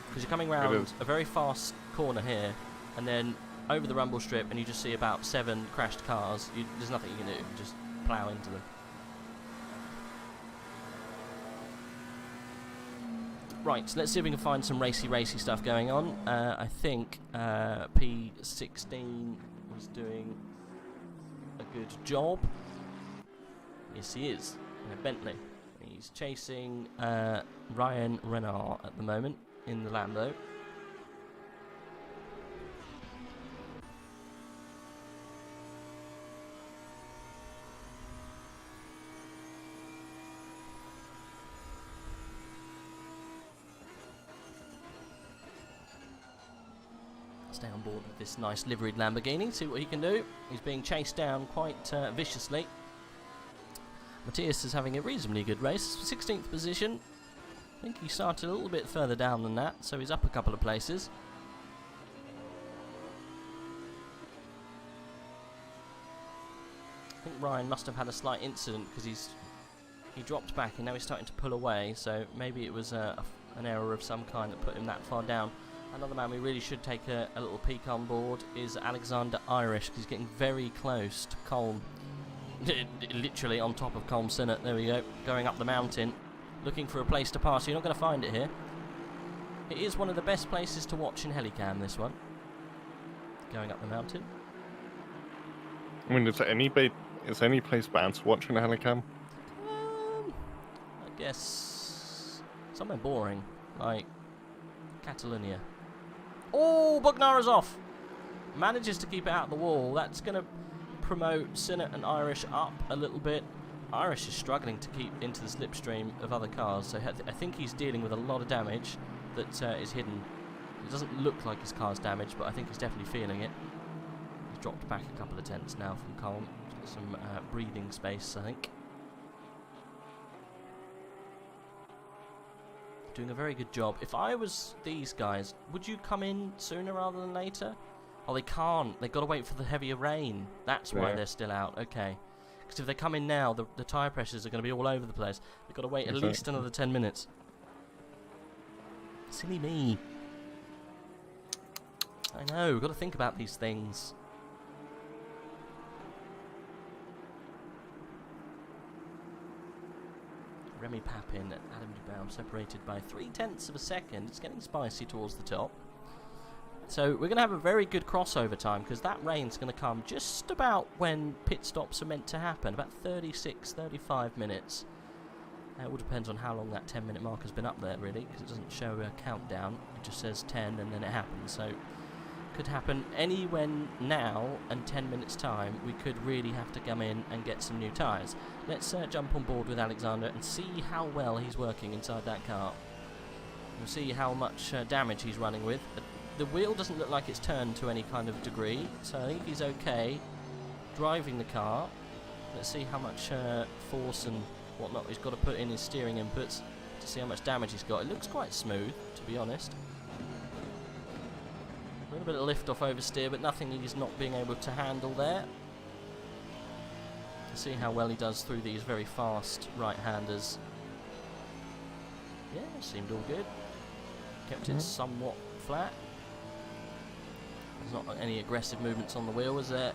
because you're coming round a very fast corner here, and then over the rumble strip, and you just see about 7 crashed cars. There's nothing you can do. You just plough into them. Right, so let's see if we can find some racy stuff going on. I think P16 was doing a good job. Yes, he is, in a Bentley. He's chasing Ryan Renard at the moment in the Lambo. Stay on board with this nice liveried Lamborghini, see what he can do. He's being chased down quite viciously. Matthias is having a reasonably good race, 16th position. I think he started a little bit further down than that, so he's up a couple of places. I think Ryan must have had a slight incident because he dropped back and now he's starting to pull away, so maybe it was an error of some kind that put him that far down. Another man we really should take a little peek on board is Alexander Irish, because he's getting very close to Colm. Literally on top of Colm Sinnott. There we go, going up the mountain, looking for a place to pass. You're not going to find it here. It is one of the best places to watch in Helicam, this one. Going up the mountain. I mean, is any place bad to watch in Helicam? I guess somewhere boring, like Catalonia. Oh, Bugnara's off. Manages to keep it out of the wall. That's going to promote Sinnott and Irish up a little bit. Irish is struggling to keep into the slipstream of other cars, so I think he's dealing with a lot of damage that is hidden. It doesn't look like his car's damaged, but I think he's definitely feeling it. He's dropped back a couple of tenths now from Colm. He's got some breathing space, I think. Doing a very good job. If I was these guys, would you come in sooner rather than later? Oh, they can't. They've got to wait for the heavier rain. That's why they're still out. Okay. Because if they come in now, the tyre pressures are going to be all over the place. They've got to wait at least another 10 minutes. Silly me. I know. We've got to think about these things. Remy Papin and Adam Dubau separated by 0.3 of a second. It's getting spicy towards the top. So we're going to have a very good crossover time, because that rain's going to come just about when pit stops are meant to happen, about 36, 35 minutes. It all depends on how long that 10-minute mark has been up there, really, because it doesn't show a countdown. It just says 10 and then it happens. So it could happen any when now and 10 minutes time. We could really have to come in and get some new tyres. Let's jump on board with Alexander and see how well he's working inside that car. We'll see how much damage he's running with. The wheel doesn't look like it's turned to any kind of degree, so I think he's okay driving the car. Let's see how much force and whatnot he's got to put in his steering inputs to see how much damage he's got. It looks quite smooth, to be honest. A little bit of lift off oversteer, but nothing he's not being able to handle there. To see how well he does through these very fast right-handers. Yeah, seemed all good. Kept it somewhat flat. There's not any aggressive movements on the wheel, was there?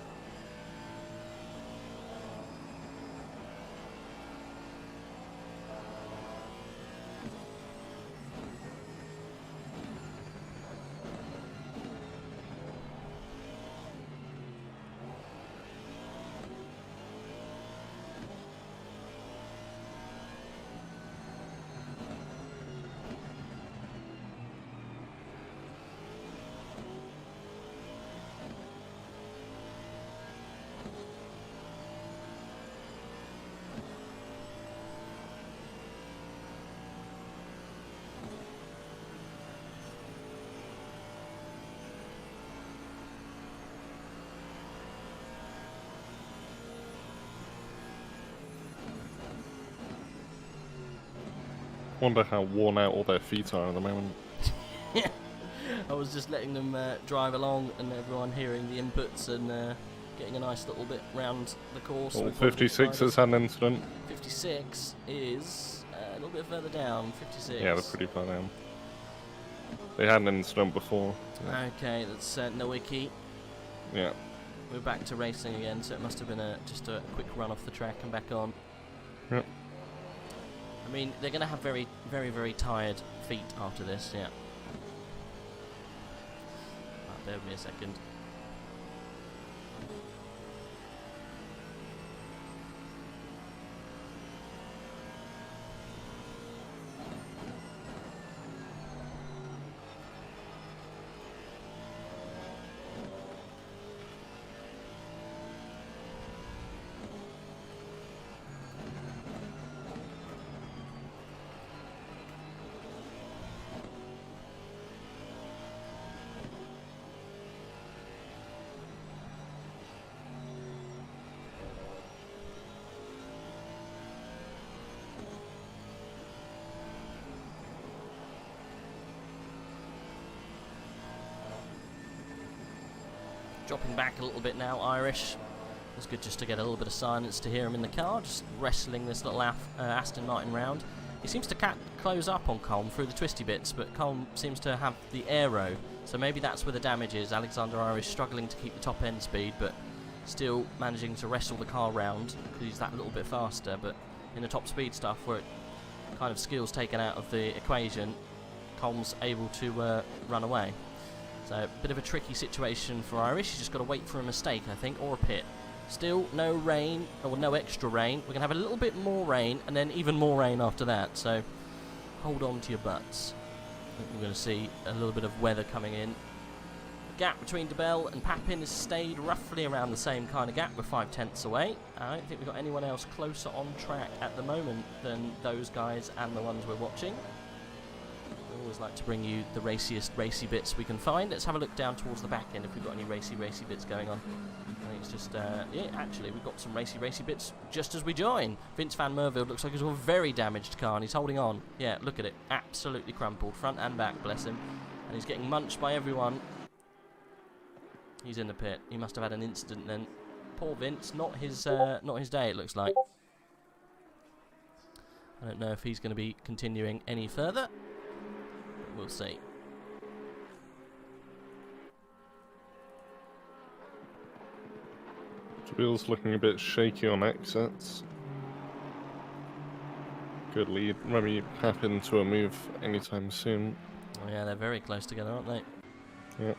Wonder how worn out all their feet are at the moment. I was just letting them drive along and everyone hearing the inputs and getting a nice little bit round the course. Well, 56 has had an incident. 56 is a little bit further down. 56. Yeah, they're pretty far down. They had an incident before. Okay, that's Nowicki. Yeah. We're back to racing again, so it must have been just a quick run off the track and back on. Yep. I mean, they're going to have very, very, very tired feet after this, yeah. Bear with me a second. Dropping back a little bit now, Irish. It's good just to get a little bit of silence to hear him in the car, just wrestling this little Aston Martin round. He seems to close up on Colm through the twisty bits, but Colm seems to have the aero, so maybe that's where the damage is. Alexander Irish struggling to keep the top end speed, but still managing to wrestle the car round because he's that little bit faster. But in the top speed stuff, where it kind of skills taken out of the equation, Colm's able to run away. So, a bit of a tricky situation for Irish. He's just got to wait for a mistake, I think, or a pit. Still, no rain, or no extra rain. We're going to have a little bit more rain, and then even more rain after that. So, hold on to your butts. I think we're going to see a little bit of weather coming in. The gap between DeBell and Papin has stayed roughly around the same kind of gap. We're 5/10 away. I don't think we've got anyone else closer on track at the moment than those guys and the ones we're watching. We always like to bring you the raciest racy bits we can find. Let's have a look down towards the back end if we've got any racy bits going on. I think it's just, yeah, actually we've got some racy bits just as we join. Vince Van Merville looks like he's got a very damaged car and he's holding on. Yeah, look at it, absolutely crumpled, front and back, bless him. And he's getting munched by everyone. He's in the pit. He must have had an incident then. Poor Vince, not his day it looks like. I don't know if he's going to be continuing any further. We'll see. Wheels looking a bit shaky on exits. Good lead. Maybe happen to a move anytime soon. Oh yeah, they're very close together, aren't they? Yeah.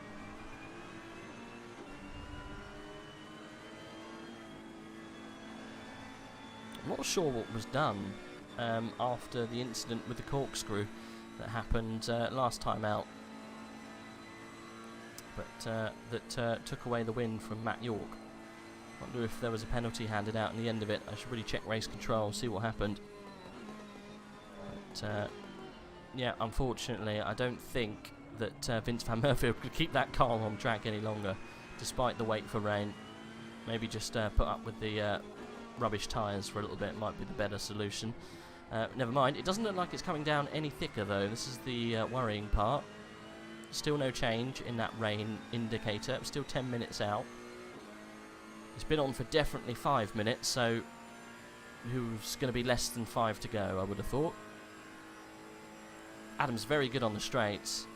I'm not sure what was done after the incident with the corkscrew that happened last time out, but that took away the win from Matt York. Wonder if there was a penalty handed out in the end of it. I should really check race control, see what happened. But yeah, unfortunately, I don't think that Vince Van Merville could keep that car on track any longer, despite the wait for rain. Maybe just put up with the rubbish tyres for a little bit might be the better solution. Never mind, it doesn't look like it's coming down any thicker though. This is the worrying part. Still no change in that rain indicator. Still 10 minutes out. It's been on for definitely 5 minutes, so who's going to be less than 5 to go, I would have thought. Adam's very good on the straights.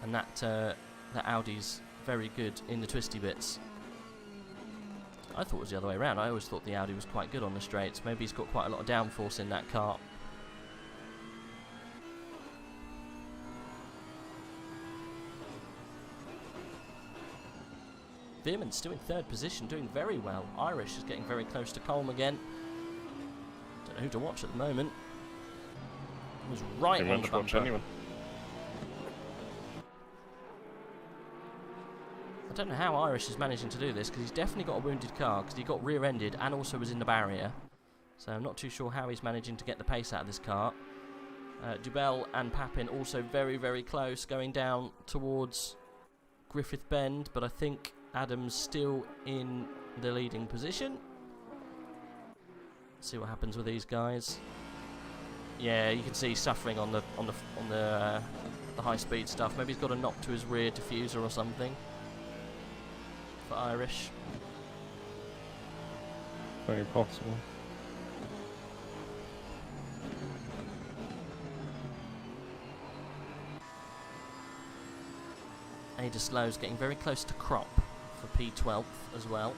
And that Audi's very good in the twisty bits. I thought it was the other way around. I always thought the Audi was quite good on the straights. Maybe he's got quite a lot of downforce in that car. Veerman's still in 3rd position, doing very well. Irish is getting very close to Colm again. Don't know who to watch at the moment. He was right on the bumper. I don't know how Irish is managing to do this, because he's definitely got a wounded car, because he got rear-ended and also was in the barrier. So I'm not too sure how he's managing to get the pace out of this car. Dubell and Papin also very, very close, going down towards Griffith Bend, but I think Adam's still in the leading position. Let's see what happens with these guys. Yeah, you can see he's suffering on the high-speed stuff. Maybe he's got a knock to his rear diffuser or something. For Irish. Very possible. Ada Slow's getting very close to Crop for P12th as well.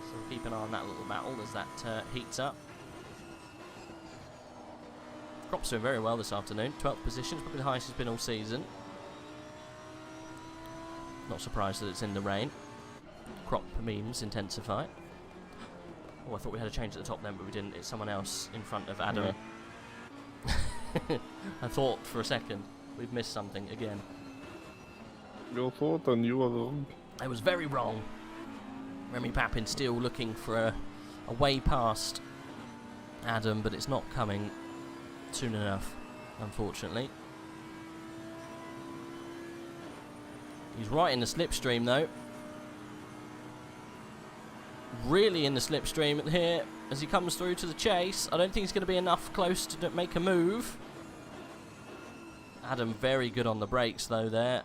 So we'll keep an eye on that little battle as that heats up. Crop's doing very well this afternoon. 12th position, probably the highest he's been all season. Not surprised that it's in the rain. Crop memes intensify. Oh, I thought we had a change at the top then, but we didn't. It's someone else in front of Adam. Yeah. I thought for a second we'd missed something again. Your thought and you were wrong. I was very wrong. Remy Papin still looking for a way past Adam, but it's not coming soon enough, unfortunately. He's right in the slipstream though. Really in the slipstream here as he comes through to the chase. I don't think he's going to be enough close to make a move. Adam very good on the brakes though there.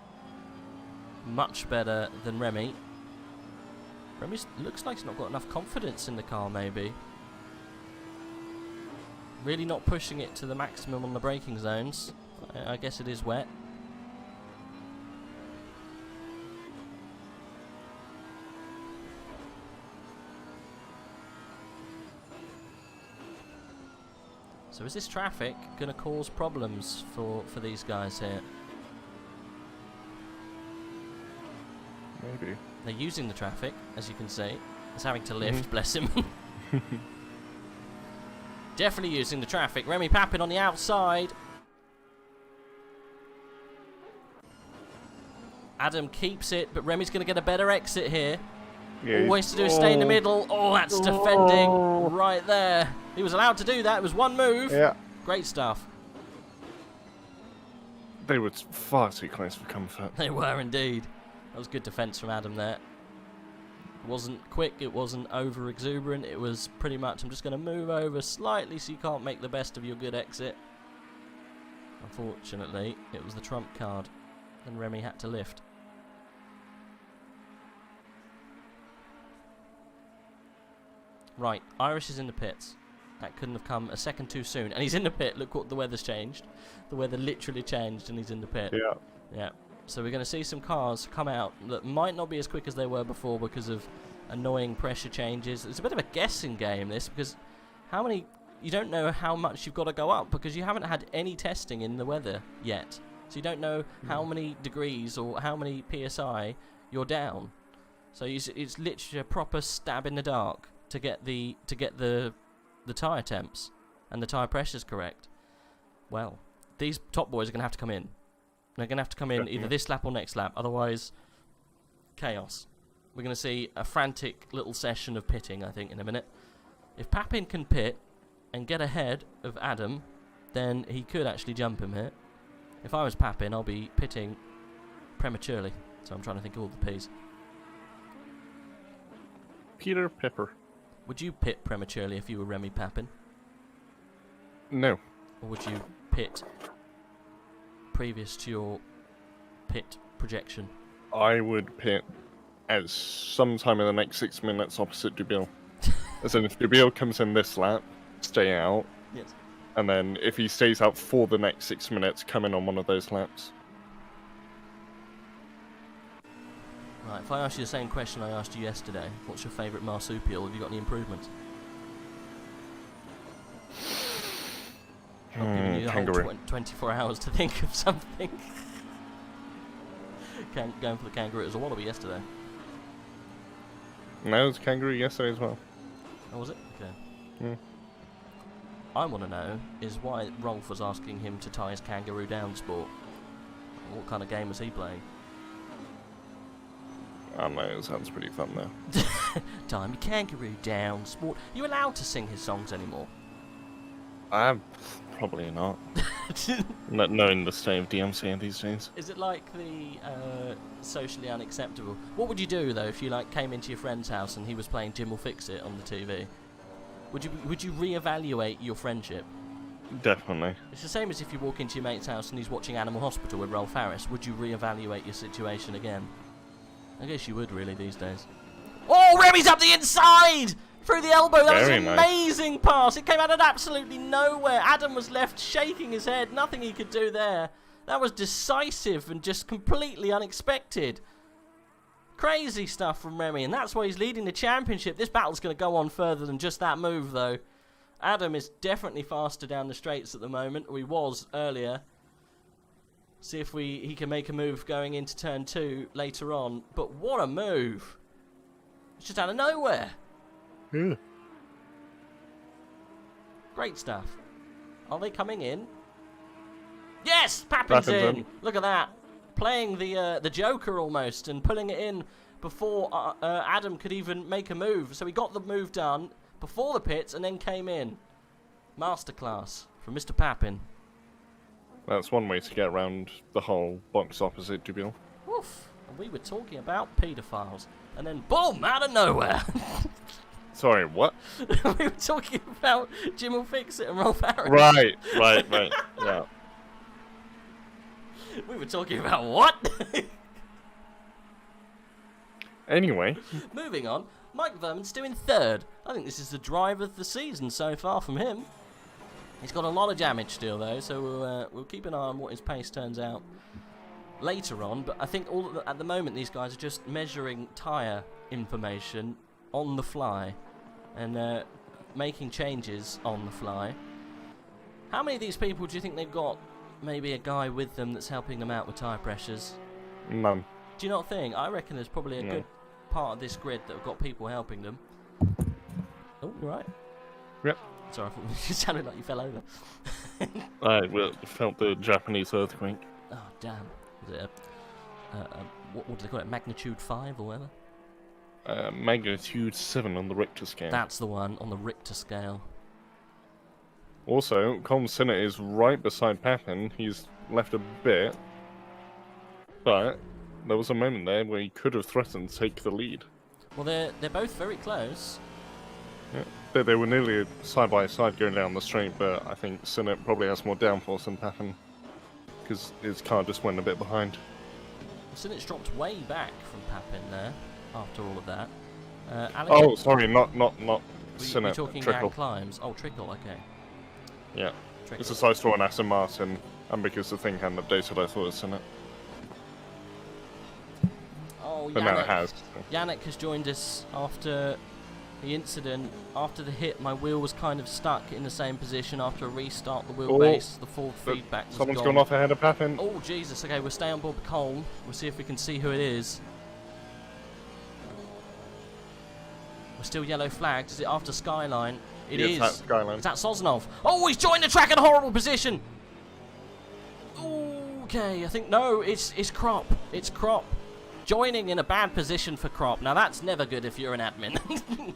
Much better than Remy. Remy looks like he's not got enough confidence in the car maybe. Really not pushing it to the maximum on the braking zones. I guess it is wet. So is this traffic going to cause problems for these guys here? Maybe. They're using the traffic, as you can see. He's having to lift, bless him. Definitely using the traffic. Remy Papin on the outside. Adam keeps it, but Remy's going to get a better exit here. Yeah, all he has to do is stay in the middle. Oh, that's defending right there. He was allowed to do that. It was one move. Yeah. Great stuff. They were far too close for comfort. They were indeed. That was good defence from Adam there. It wasn't quick. It wasn't over exuberant. It was pretty much, I'm just going to move over slightly so you can't make the best of your good exit. Unfortunately, it was the trump card, and Remy had to lift. Right, Irish is in the pits. That couldn't have come a second too soon. And he's in the pit. Look what the weather's changed. The weather literally changed and he's in the pit. Yeah. Yeah. So we're going to see some cars come out that might not be as quick as they were before because of annoying pressure changes. It's a bit of a guessing game, this, because you don't know how much you've got to go up because you haven't had any testing in the weather yet. So you don't know how many degrees or how many PSI you're down. So it's literally a proper stab in the dark to get the tyre temps and the tyre pressures correct. Well, these top boys are going to have to come in. They're going to have to come in either this lap or next lap, otherwise chaos. We're going to see a frantic little session of pitting, I think, in a minute. If Papin can pit and get ahead of Adam, then he could actually jump him here. If I was Papin, I'll be pitting prematurely. So I'm trying to think of all the P's. Peter Pepper. Would you pit prematurely if you were Remy Papin? No. Or would you pit previous to your pit projection? I would pit at some time in the next 6 minutes opposite Dubil. As in, if Dubil comes in this lap, stay out. Yes. And then if he stays out for the next 6 minutes, come in on one of those laps. Right, if I ask you the same question I asked you yesterday, what's your favourite marsupial? Have you got any improvements? I've given you the whole 24 hours to think of something. Going for the kangaroo. It was a wallaby yesterday. No, it was kangaroo yesterday as well. Oh, was it? Okay. Yeah. I want to know is why Rolf was asking him to tie his kangaroo down sport. What kind of game was he playing? I don't know, it sounds pretty fun though. Tie my kangaroo down sport. Are you allowed to sing his songs anymore? Probably not. Not knowing the state of DMC these days. Is it like the socially unacceptable? What would you do though if you like came into your friend's house and he was playing Jim Will Fix It on the TV? Would you reevaluate your friendship? Definitely. It's the same as if you walk into your mate's house and he's watching Animal Hospital with Rolf Harris. Would you reevaluate your situation again? I guess you would really these days. Oh, Remy's up the inside! Through the elbow, that was an amazing pass. It came out of absolutely nowhere. Adam was left shaking his head. Nothing he could do there. That was decisive and just completely unexpected. Crazy stuff from Remy, and that's why he's leading the championship. This battle's going to go on further than just that move, though. Adam is definitely faster down the straights at the moment, or he was earlier. See if he can make a move going into turn 2 later on. But what a move. It's just out of nowhere. Yeah. Great stuff. Are they coming in? Yes! Papin's in! Look at that. Playing the Joker almost and pulling it in before Adam could even make a move. So he got the move done before the pits and then came in. Masterclass from Mr. Papin. That's one way to get around the whole box opposite Dubil. Woof. And we were talking about paedophiles. And then boom! Out of nowhere! Sorry, what? We were talking about Jim Will Fix It and Rolf Harris. Right. Yeah. We were talking about what? Anyway. Moving on. Mike Verman's still in third. I think this is the drive of the season so far from him. He's got a lot of damage still though, so we'll keep an eye on what his pace turns out later on. But I think at the moment these guys are just measuring tyre information on the fly and making changes on the fly. How many of these people do you think they've got maybe a guy with them that's helping them out with tyre pressures? None. Do you not think? I reckon there's probably a good part of this grid that have got people helping them. Oh, you right? Yep. Sorry, I thought you sounded like you fell over. I felt the Japanese earthquake. Oh, damn. Was it what do they call it? Magnitude 5 or whatever? Magnitude 7 on the Richter scale. That's the one, on the Richter scale. Also, Colm Sinnott is right beside Papin. He's left a bit, but there was a moment there where he could have threatened to take the lead. Well, they're both very close. Yeah, they were nearly side by side going down the straight, but I think Sinnott probably has more downforce than Papin because his car just went a bit behind. Sinnott's dropped way back from Papin there after all of that. Oh, sorry, not Sinnott. You're talking Trickle. Climbs. Oh, Trickle, okay. Yeah. Trickle. It's a size 4 on Aston Martin, and because the thing hadn't updated, I thought it was Sinnott. Oh, but now it has. Yannick has joined us after the incident. After the hit, my wheel was kind of stuck in the same position. After a restart, the wheelbase, the full feedback was Someone's gone gone off ahead of Papin. Oh, Jesus. Okay, we'll stay on board with Colm. We'll see if we can see who it is. We're still yellow flagged. Is it after Skyline? It is. That's Skyline. Is that Sosnov? Oh, he's joined the track in a horrible position. Okay, I think, no, it's Crop. It's Crop. Joining in a bad position for Crop. Now, that's never good if you're an admin.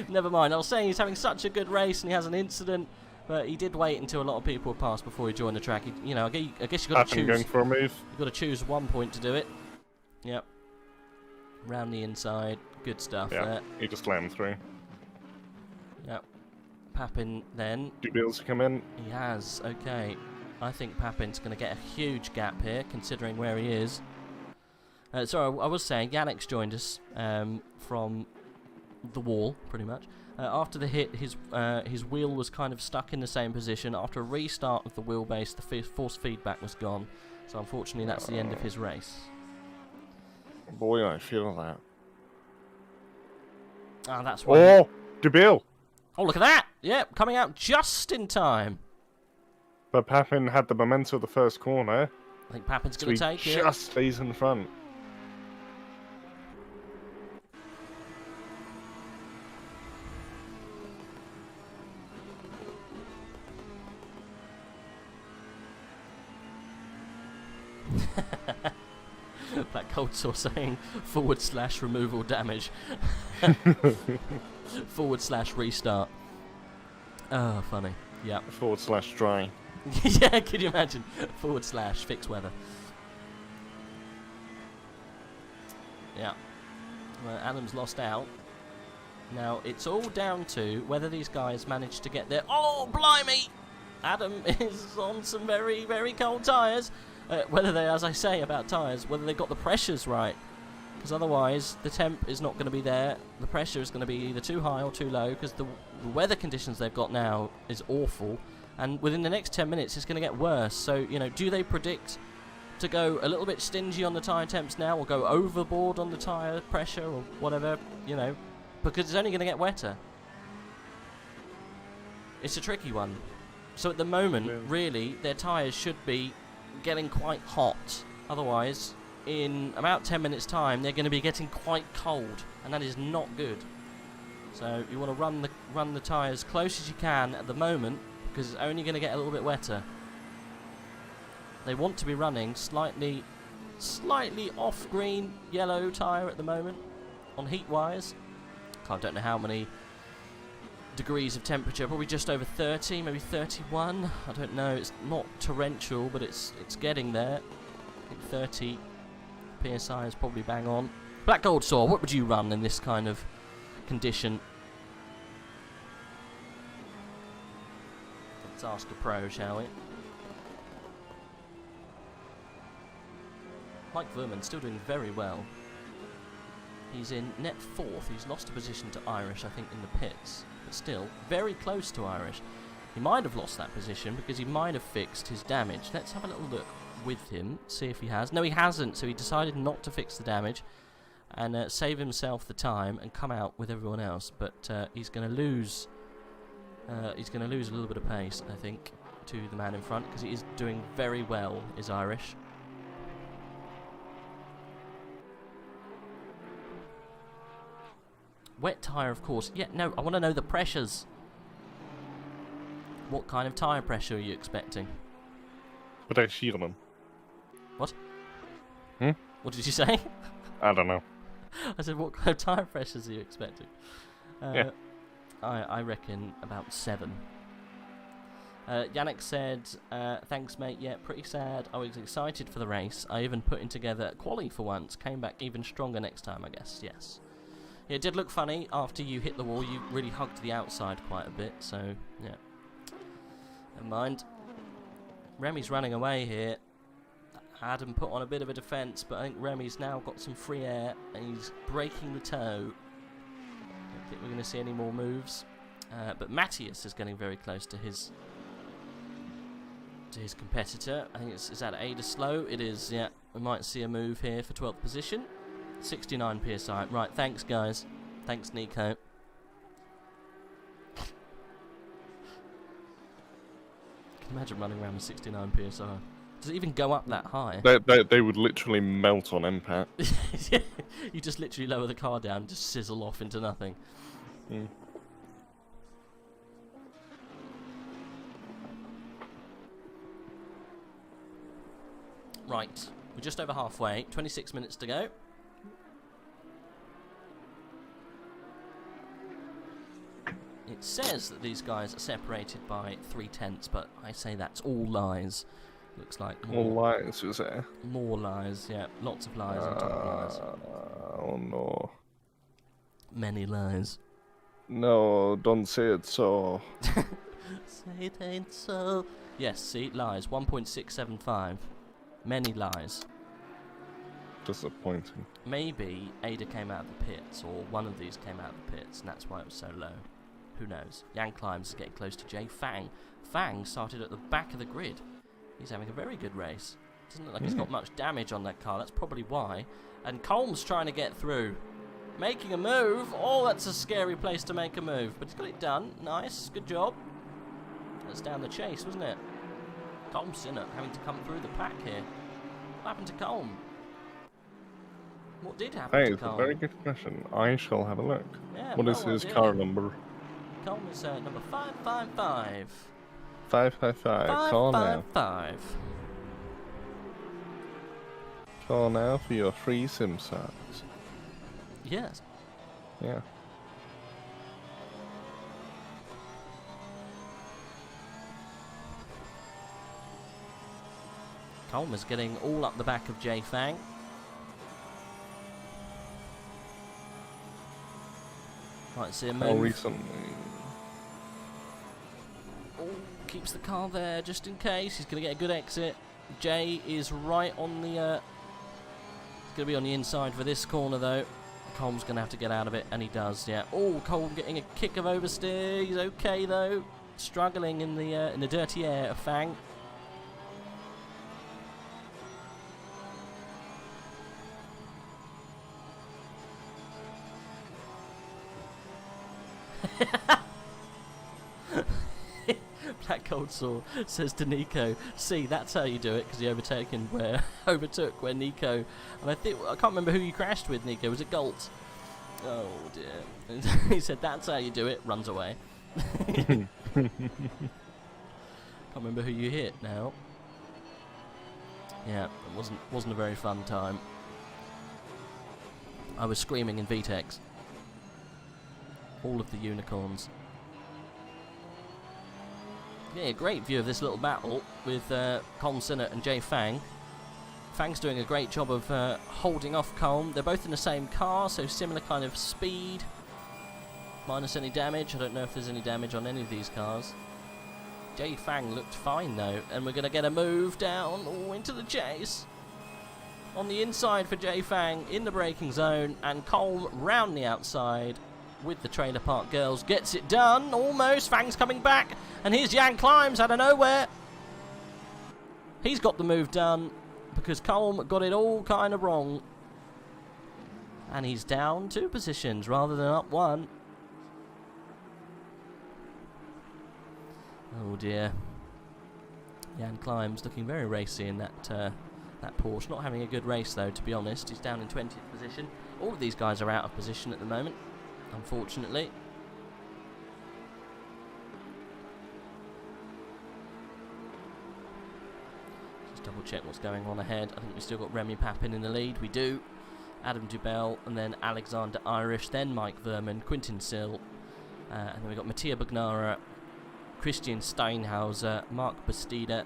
Never mind. I was saying he's having such a good race and he has an incident, but he did wait until a lot of people had passed before he joined the track. You know, I guess you've got to choose. Going for a move. You've got to choose one point to do it. Yep. round the inside. Good stuff Yeah, there. he just let him through. Yep. Papin then. Dubil's come in. He has. Okay. I think Papin's going to get a huge gap here, considering where he is. So I was saying, Yannick's joined us from the wall, pretty much. After the hit, his wheel was kind of stuck in the same position. After a restart of the wheelbase, the force feedback was gone. So unfortunately, that's the end of his race. Boy, I feel that. Ah, that's why. Oh, Dubil! Oh, look at that! Yep, coming out just in time. But Papin had the momentum of the first corner. I think Papin's So going he to take it. just stays in front. Black Cold Saw saying / removal damage. / restart. Oh, funny. Yep. / dry. Yeah, can you imagine? / fix weather. Yeah. Well, Adam's lost out. Now, it's all down to whether these guys manage to get there. Oh, blimey! Adam is on some very, very cold tyres. Whether they, as I say about tyres, whether they've got the pressures right. Because otherwise, the temp is not going to be there. The pressure is going to be either too high or too low, because the weather conditions they've got now is awful. And within the next 10 minutes, it's going to get worse. So, you know, do they predict to go a little bit stingy on the tyre temps now, or go overboard on the tyre pressure, or whatever, you know, because it's only going to get wetter. It's a tricky one. So at the moment, really, their tyres should be getting quite hot. Otherwise, in about 10 minutes' time, they're going to be getting quite cold, and that is not good. So you want to run the tyres close as you can at the moment, because it's only going to get a little bit wetter. They want to be running slightly off green yellow tyre at the moment on heat wires. I don't know how many degrees of temperature, probably just over 30, maybe 31. I don't know. It's not torrential, but it's getting there. I think 30 psi is probably bang on. Black Gold Saw, what would you run in this kind of condition? Let's ask a pro, shall we? Mike Verman still doing very well. He's in net 4th. He's lost a position to Irish, I think, in the pits. But still, very close to Irish. He might have lost that position because he might have fixed his damage. Let's have a little look with him, see if he has. No, he hasn't, so he decided not to fix the damage and save himself the time and come out with everyone else. But he's going to lose. He's going to lose a little bit of pace, I think, to the man in front, because he is doing very well, is Irish. Wet tyre, of course. Yeah, no, I want to know the pressures. What kind of tyre pressure are you expecting? But I shield them. What? Hmm? What did you say? I don't know. I said, what kind of tyre pressures are you expecting? Yeah. I reckon about 7. Yannick said, thanks mate, yeah, pretty sad. I was excited for the race. I even put in together quali for once. Came back even stronger next time, I guess, yes. Yeah, it did look funny after you hit the wall. You really hugged the outside quite a bit, so, yeah. Never mind. Remy's running away here. Adam put on a bit of a defence, but I think Remy's now got some free air, and he's breaking the toe. I don't think we're going to see any more moves. But Matthias is getting very close to his competitor. I think is that Ada slow? It is, yeah. We might see a move here for 12th position. 69 PSI. Right, thanks guys. Thanks Nico. Can you imagine running around with 69 PSI? Does it even go up that high? They would literally melt on impact. You just literally lower the car down and just sizzle off into nothing. Mm. Right, we're just over halfway. 26 minutes to go. It says that these guys are separated by 3/10, but I say that's all lies. Looks like More more, lies, is there? more lies, yeah. Lots of lies on top of lies. Oh no. Many lies. No, don't say it so. Say it ain't so. Yes, see, lies. 1.675. Many lies. Disappointing. Maybe Ada came out of the pits, or one of these came out of the pits, and that's why it was so low. Who knows? Yang Climbs is getting close to Jay Fang. Fang started at the back of the grid. He's having a very good race. Doesn't look like he's got much damage on that car, that's probably why. And Colm's trying to get through. Making a move. Oh, that's a scary place to make a move. But he's got it done. Nice, good job. That's down the chase, wasn't it? Colm Sinnott having to come through the pack here. What happened to Colm? What did happen Hey, to it's a Colm? very good question. I shall have a look. Yeah, What is no his idea. car number? Colm is number 555. 555. Call now. 555. Call now for your free sim socks. Yes. Yeah. Colm is getting all up the back of Jay Fang. Might see a How move. recently? Oh, keeps the car there just in case. He's going to get a good exit. Jay is right on the... he's going to be on the inside for this corner, though. Colm's going to have to get out of it, and he does, yeah. Oh, Colm getting a kick of oversteer. He's okay, though. Struggling in the dirty air of Fang. Black Cold Sore says to Nico, "See, that's how you do it," because he overtook where Nico, and I can't remember who you crashed with. Nico, was it Galt? Oh dear. He said, "That's how you do it." Runs away. Can't remember who you hit now. Yeah, it wasn't a very fun time. I was screaming in VTEX. All of the unicorns. Yeah, great view of this little battle with Colm Sinnott and Jay Fang. Fang's doing a great job of holding off Colm. They're both in the same car, so similar kind of speed. Minus any damage. I don't know if there's any damage on any of these cars. Jay Fang looked fine though, and we're going to get a move down into the chase. On the inside for Jay Fang in the braking zone, and Colm round the outside with the Trailer Park Girls. Gets it done, almost. Fang's coming back, and here's Yang Climbs out of nowhere. He's got the move done because Colm got it all kind of wrong. And he's down 2 positions rather than up 1. Oh dear. Yang Climbs looking very racy in that Porsche. Not having a good race though, to be honest. He's down in 20th position. All of these guys are out of position at the moment, unfortunately. Just double check what's going on ahead. I think we've still got Remy Papin in the lead. We do. Adam Dubell, and then Alexander Irish, then Mike Verman, Quintin Sill, and then we've got Mattia Bagnara, Christian Steinhauser, Mark Bastida,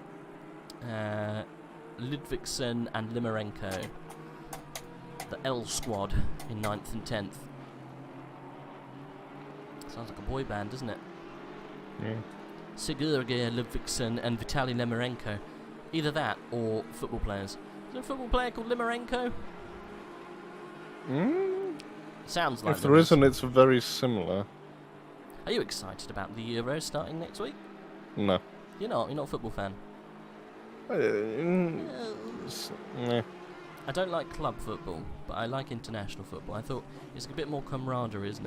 Ludvigsen and Limarenko. The L squad in 9th and 10th. Sounds like a boy band, doesn't it? Yeah. Sigurgeir Ludvigsen and Vitaly Limarenko. Either that or football players. Is there a football player called Limarenko? Sounds like If there isn't, it's very similar. Are you excited about the Euros starting next week? No. You're not a football fan. Meh. I don't like club football, but I like international football. I thought it's a bit more camaraderie, isn't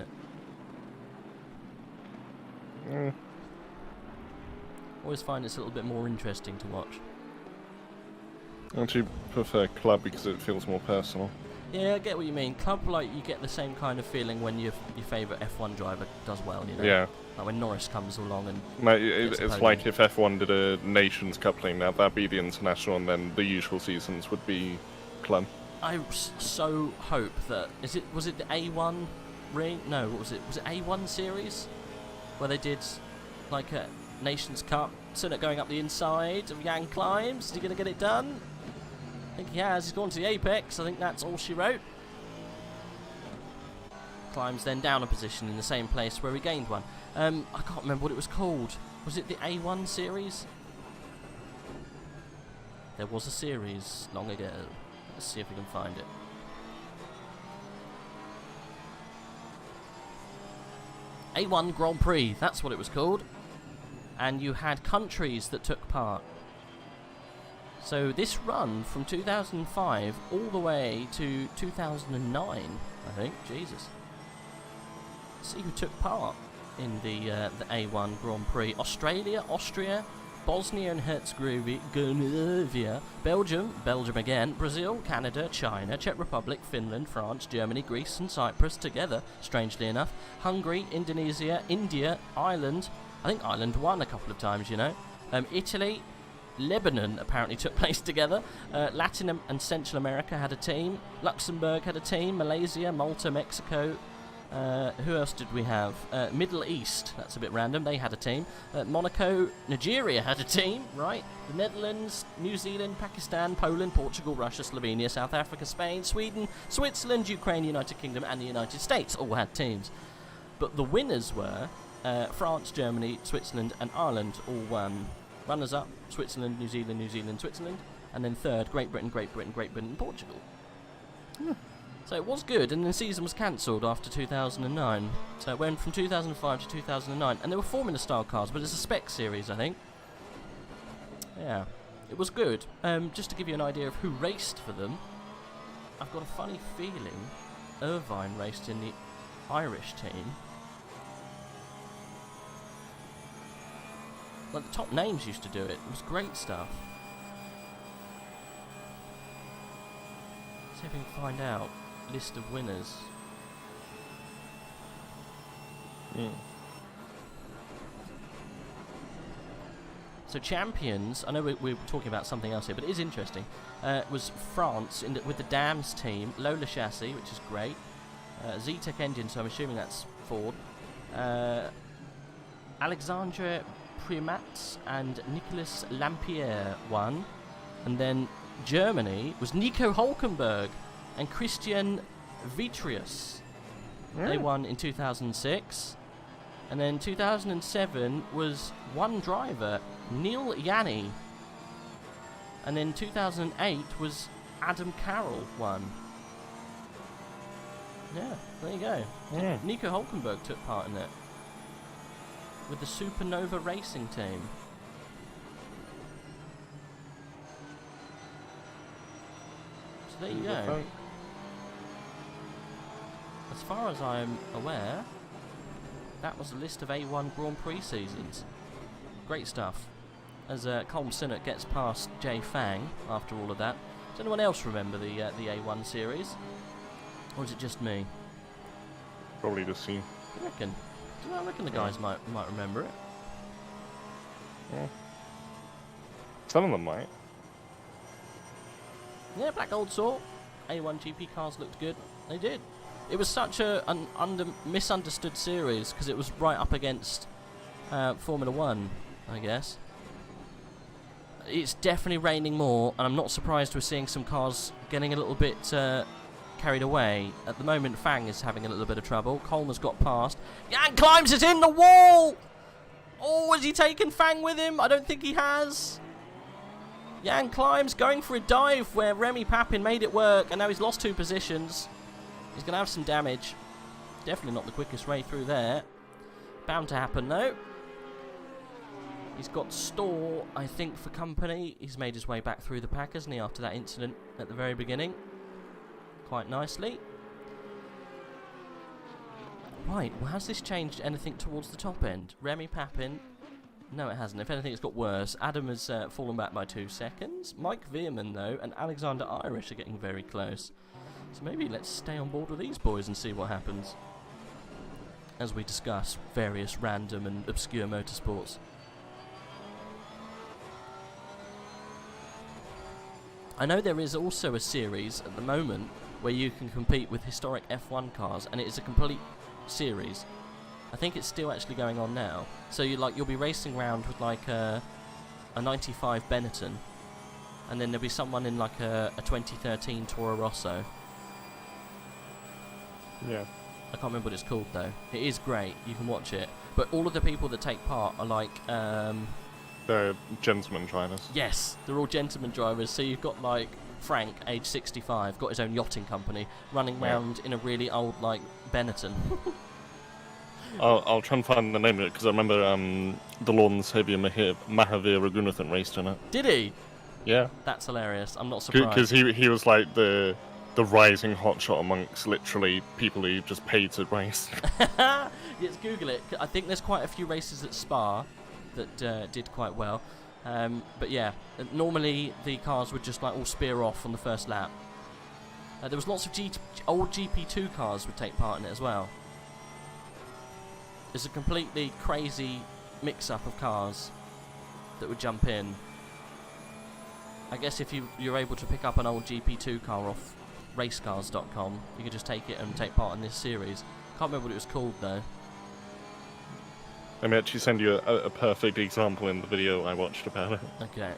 it? Always find it's a little bit more interesting to watch. I actually prefer club because it feels more personal. Yeah, I get what you mean. Club, like, you get the same kind of feeling when your favourite F1 driver does well, you know? Yeah. Like when Norris comes along and... No, gets a it's podium. like if F1 did a Nations Cup thing, now that'd be the international, and then the usual seasons would be club. I so hope that... Was it the A1 ring? No, what was it? Was it A1 series? Where they did, like, a Nations Cup Sinnott going up the inside of Jan Climbs. Is he going to get it done? I think he has. He's gone to the apex. I think that's all she wrote. Climbs then down a position in the same place where he gained one. I can't remember what it was called. Was it the A1 series? There was a series long ago. Let's see if we can find it. A1 Grand Prix, that's what it was called. And you had countries that took part. So this run from 2005 all the way to 2009, I think. Jesus. Let's see who took part in the A1 Grand Prix. Australia, Austria, Bosnia and Herzegovina, Belgium again, Brazil, Canada, China, Czech Republic, Finland, France, Germany, Greece and Cyprus together, strangely enough, Hungary, Indonesia, India, Ireland. I think Ireland won a couple of times, you know. Italy, Lebanon apparently took place together. Latin and Central America had a team. Luxembourg had a team. Malaysia, Malta, Mexico. Who else did we have? Middle East, that's a bit random, they had a team. Monaco, Nigeria had a team, right? The Netherlands, New Zealand, Pakistan, Poland, Portugal, Russia, Slovenia, South Africa, Spain, Sweden, Switzerland, Ukraine, United Kingdom and the United States all had teams. But the winners were France, Germany, Switzerland and Ireland all won. Runners up, Switzerland, New Zealand, Switzerland. And then third, Great Britain, and Portugal. Yeah. So it was good, and the season was cancelled after 2009. So it went from 2005 to 2009, and they were Formula-style cars, but it's a spec series, I think. Yeah, it was good. Just to give you an idea of who raced for them, I've got a funny feeling Irvine raced in the Irish team. Like, the top names used to do it. It was great stuff. See if we can find out. List of winners. So champions, I know we're talking about something else here, but it is interesting. Was France with the Dams team, Lola chassis, which is great. Z-Tech engine, so I'm assuming that's Ford. Alexandre Primat and Nicolas Lampierre won. And then Germany was Nico Hulkenberg and Christian Vitrius. Yeah. They won in 2006. And then 2007 was one driver, Neil Yanni. And then 2008 was Adam Carroll won. Yeah, there you go. Yeah. Nico Hulkenberg took part in it with the Supernova Racing team. So there you go. As far as I'm aware, that was a list of A1 Grand Prix seasons. Great stuff. As Colm Sinnott gets past Jay Fang after all of that. Does anyone else remember the A1 series? Or is it just me? Probably just you. I reckon. I reckon the guys might remember it. Yeah. Some of them might. Yeah, Black Gold Saw. A1 GP cars looked good. They did. It was such an misunderstood series because it was right up against Formula 1, I guess. It's definitely raining more, and I'm not surprised we're seeing some cars getting a little bit carried away. At the moment, Fang is having a little bit of trouble. Colmer's got past. Jan Climbs it in the wall! Oh, has he taken Fang with him? I don't think he has. Jan Climbs going for a dive where Remy Papin made it work, and now he's lost 2 positions. He's going to have some damage. Definitely not the quickest way through there. Bound to happen, though. He's got Store, I think, for company. He's made his way back through the pack, hasn't he, after that incident at the very beginning. Quite nicely. Right, well, has this changed anything towards the top end? Remy Papin. No, it hasn't. If anything, it's got worse. Adam has fallen back by 2 seconds. Mike Veerman, though, and Alexander Irish are getting very close. So maybe let's stay on board with these boys and see what happens as we discuss various random and obscure motorsports. I know there is also a series at the moment where you can compete with historic F1 cars, and it is a complete series. I think it's still actually going on now. So you'll be racing around with like a 95 Benetton, and then there'll be someone in like a 2013 Toro Rosso. Yeah. I can't remember what it's called though. It is great. You can watch it. But all of the people that take part are like... They're gentleman drivers. Yes, they're all gentleman drivers. So you've got like Frank, age 65, got his own yachting company, running around in a really old like Benetton. I'll try and find the name of it because I remember the Lord Saviour Mahavir Raghunathan raced in it. Did he? Yeah. That's hilarious. I'm not surprised. Because he was like the rising hotshot amongst literally people who just paid to race. Yes, Google it. I think there's quite a few races at Spa that did quite well. But yeah, normally the cars would just like all spear off on the first lap. There was lots of old GP2 cars would take part in it as well. It's a completely crazy mix-up of cars that would jump in. I guess if you're able to pick up an old GP2 car off racecars.com, you could just take it and take part in this series. Can't remember what it was called though. Let me actually send you a perfect example in the video I watched about it. Okay.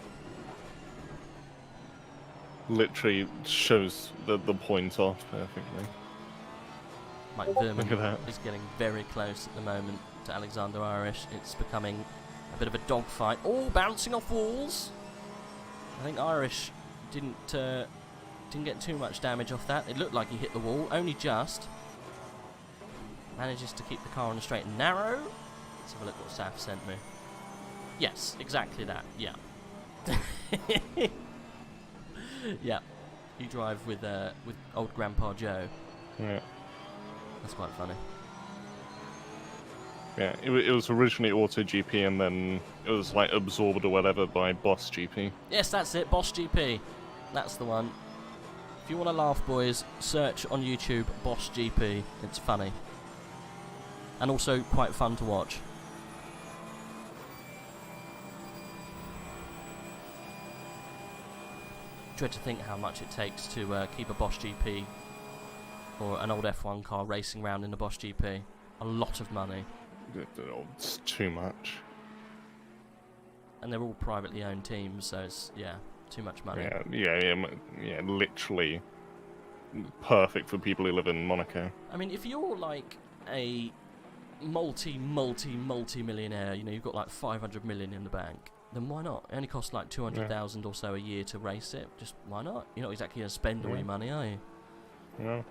Literally shows the point off perfectly. Mike Verman Look at that. is getting very close at the moment to Alexander Irish. It's becoming a bit of a dogfight. Oh, bouncing off walls! I think Irish didn't get too much damage off that. It looked like he hit the wall, only just. Manages to keep the car on the straight and narrow. Let's have a look what Saff sent me. Yes, exactly that, yeah. Yeah, you drive with old Grandpa Joe. Yeah. That's quite funny. Yeah, it was originally AutoGP and then it was like absorbed or whatever by Boss GP. Yes, that's it, Boss GP. That's the one. If you want to laugh, boys, search on YouTube Boss GP. It's funny. And also quite fun to watch. Dread to think how much it takes to keep a Bosch GP or an old F1 car racing around in a Bosch GP. A lot of money. It's too much. And they're all privately owned teams, so it's, yeah, too much money. Yeah, literally perfect for people who live in Monaco. I mean, if you're like a multi-millionaire, you know, you've got like 500 million in the bank, then why not? It only costs like 200,000 or so a year to race it. Just why not? You're not exactly going to spend all your money, are you? No.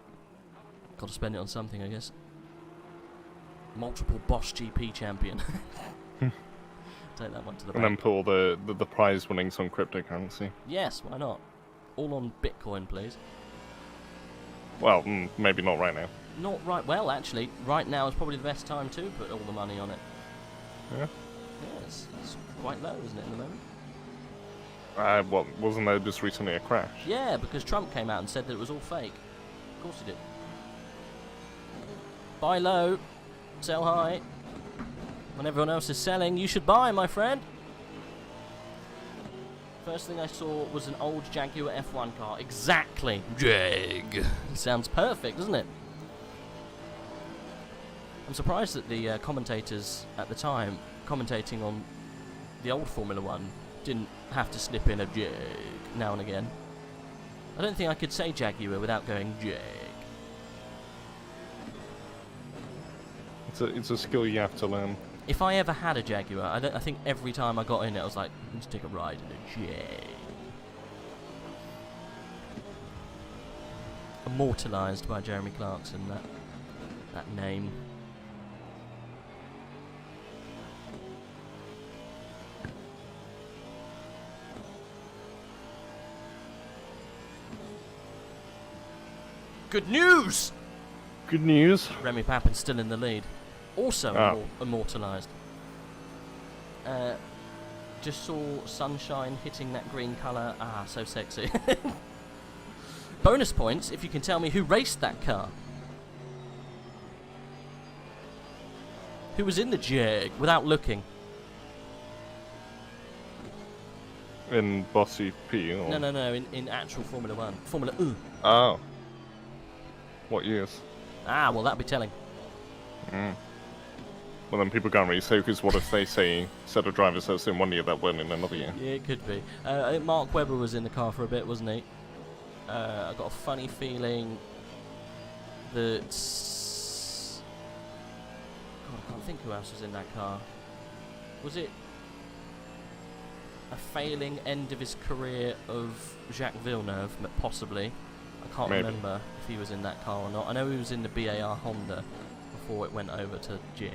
Got to spend it on something, I guess. Multiple Bosch GP champion. Take that one to the bank. And then put all the prize winnings on cryptocurrency. Yes, why not? All on Bitcoin, please. Well, maybe not right now. Not right. Well, actually, right now is probably the best time to put all the money on it. Yeah. Yeah, it's quite low, isn't it, in the moment? Well, wasn't there just recently a crash? Yeah, because Trump came out and said that it was all fake. Of course he did. Buy low, sell high. When everyone else is selling, you should buy, my friend. First thing I saw was an old Jaguar F1 car. Exactly. Jag. Sounds perfect, doesn't it? I'm surprised that the commentators at the time, commentating on the old Formula 1, didn't have to slip in a jag now and again. I don't think I could say Jaguar without going jag. It's a skill you have to learn. If I ever had a Jaguar, I think every time I got in it, I was like, let's take a ride in a Jag. Immortalised by Jeremy Clarkson, that name. Good news! Good news. Remy Pappin's still in the lead. Also immortalised. Just saw sunshine hitting that green colour. Ah, so sexy. Bonus points if you can tell me who raced that car. Who was in the Jag without looking? In Bossy P? Or... No, in actual Formula 1. Formula 1. Oh. What years? Ah, well, that'd be telling. Well, then people can't really say, because what if they say set of drivers that's in 1 year that weren't in another year? Yeah, it could be. I think Mark Webber was in the car for a bit, wasn't he? I got a funny feeling that... God, I can't think who else was in that car. Was it a failing end of his career of Jacques Villeneuve, possibly? I can't remember if he was in that car or not. I know he was in the BAR Honda before it went over to Jag.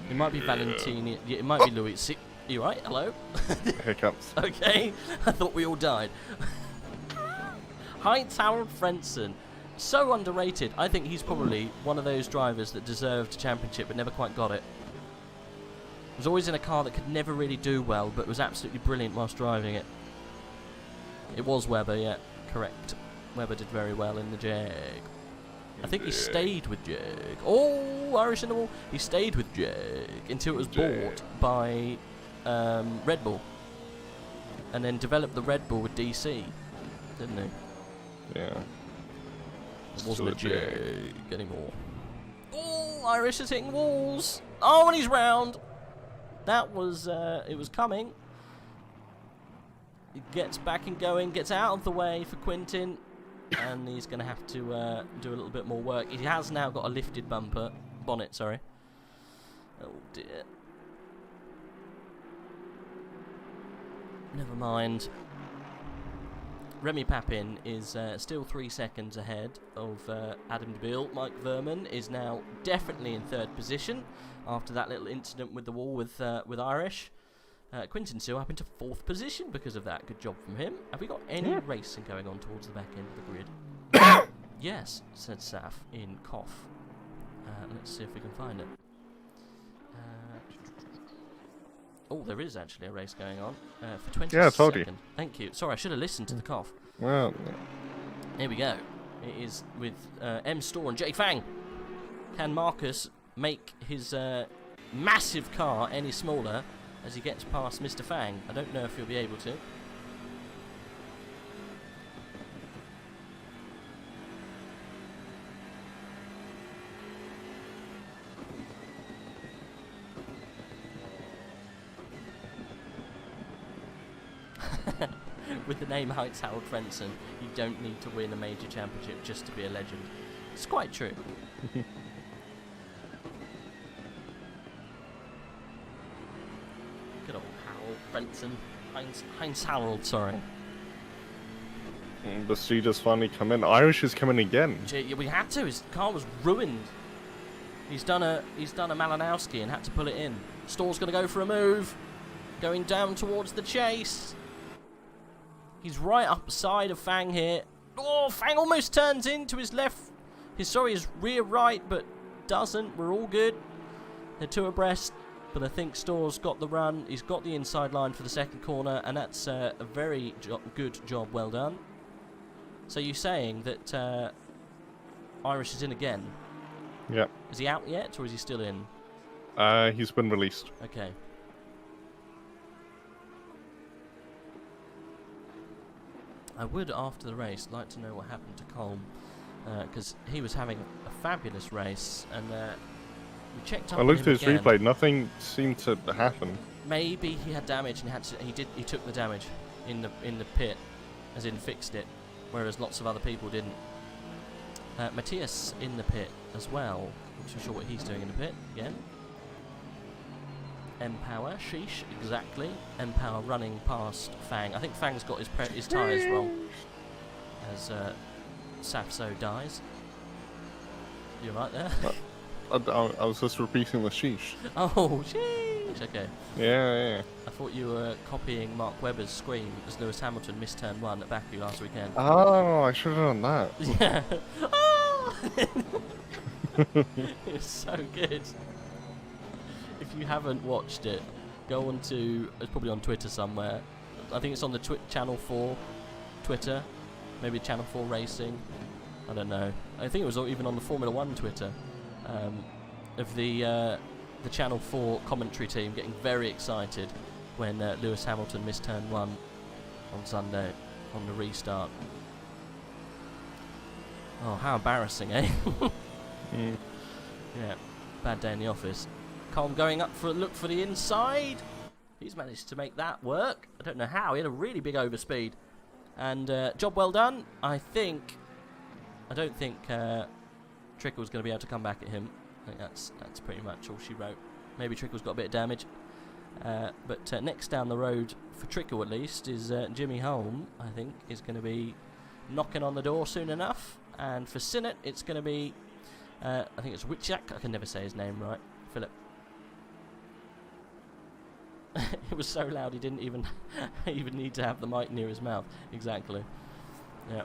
It might be Valentini. Yeah, it might be Louis. You right? Hello? Hiccups. Okay. I thought we all died. Heinz Harald Frentzen. So underrated. I think he's probably one of those drivers that deserved a championship but never quite got it. Was always in a car that could never really do well, but was absolutely brilliant whilst driving it. It was Webber, yeah, correct. Webber did very well in the Jag. I think he stayed with Jag. Oh, Irish in the wall. He stayed with Jag until it was bought by Red Bull, and then developed the Red Bull with DC, didn't he? Yeah. It wasn't a Jag anymore. Oh, Irish is hitting walls. Oh, and he's round. That was, it was coming. He gets back and going, gets out of the way for Quintin, and he's going to have to do a little bit more work. He has now got a lifted bonnet, sorry. Oh dear. Never mind. Remy Papin is still 3 seconds ahead of Adam DeBeal. Mike Verman is now definitely in 3rd position after that little incident with the wall with Irish. Quintin still up into 4th position because of that. Good job from him. Have we got any racing going on towards the back end of the grid? Yes, said Saf in cough. Let's see if we can find it. Oh, there is actually a race going on for 20 Yeah, I seconds. told you. Thank you. Sorry, I should have listened to the cough. Well, Here we go. It is with M. Store and J. Fang. Can Marcus make his massive car any smaller as he gets past Mr. Fang? I don't know if he'll be able to. With the name Heinz Harald Frentzen, you don't need to win a major championship just to be a legend. It's quite true. Good old Harold Frentzen. Heinz Harald, sorry. the Steeders finally come in. Irish is coming again. We had to. His car was ruined. He's done a Malinowski and had to pull it in. Storr's going to go for a move. Going down towards the chase. He's right upside of Fang here. Oh, Fang almost turns into his left. His rear right, but doesn't. We're all good. They're 2 abreast, but I think Storr's got the run. He's got the inside line for the 2nd corner, and that's a very good job. Well done. So you're saying that Irish is in again? Yeah. Is he out yet, or is he still in? He's been released. Okay. I would, after the race, like to know what happened to Colm, because he was having a fabulous race, and we checked up I on looked him at his again. replay. Nothing seemed to happen. Maybe he had damage, and he took the damage in the pit, as in fixed it, whereas lots of other people didn't. Matthias in the pit as well. Not too sure what he's doing in the pit again. Empower, sheesh, exactly. Empower running past Fang. I think Fang's got his tyres wrong. As Saffzo dies. You right there? I was just repeating the sheesh. Oh, sheesh. Okay. Yeah. I thought you were copying Mark Webber's scream as Lewis Hamilton missed turn 1 at Baku last weekend. Oh, I should have done that. Yeah. Oh! It's so good. If you haven't watched it, go on to... It's probably on Twitter somewhere. I think it's on the Channel 4 Twitter. Maybe Channel 4 Racing. I don't know. I think it was even on the Formula 1 Twitter. Of the Channel 4 commentary team getting very excited when Lewis Hamilton missed turn 1 on Sunday on the restart. Oh, how embarrassing, eh? Mm. Yeah. Bad day in the office. Colm going up for a look for the inside. He's managed to make that work. I don't know how. He had a really big overspeed. And job well done. I don't think Trickle's going to be able to come back at him. I think that's pretty much all she wrote. Maybe Trickle's got a bit of damage. But next down the road, for Trickle at least, is Jimmy Holm, I think, is going to be knocking on the door soon enough. And for Sinnott, it's going to be, I think it's Wichak. I can never say his name right. Philip. It was so loud he didn't even need to have the mic near his mouth. Exactly. Yeah.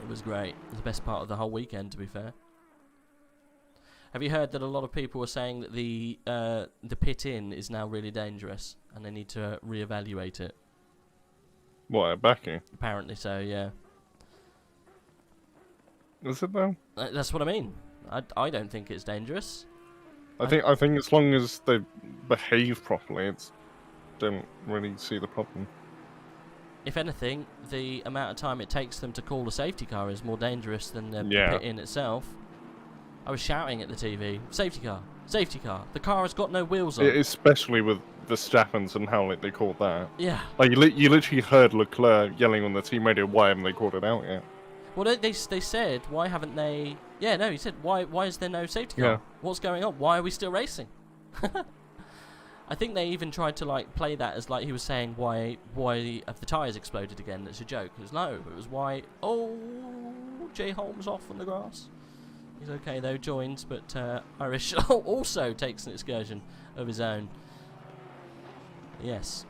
It was great. It was the best part of the whole weekend, to be fair. Have you heard that a lot of people were saying that the pit in is now really dangerous and they need to reevaluate it? What, backing? Apparently so, yeah. Is it though? That's what I mean. I don't think it's dangerous. I think as long as they behave properly, don't really see the problem. If anything, the amount of time it takes them to call a safety car is more dangerous than the pit in itself. I was shouting at the TV, safety car, safety car. The car has got no wheels on. Especially with Verstappens and how they called that. Yeah. Like you literally heard Leclerc yelling on the team radio, "Why haven't they called it out yet?" Well, they said, why haven't they... Yeah, no, he said, why is there no safety car? Yeah. What's going on? Why are we still racing? I think they even tried to like play that as like he was saying why have the tyres exploded again. It's a joke. It was no, it was why... Oh, Jay Holmes off on the grass. He's okay though, joins, but Irish also takes an excursion of his own. Yes.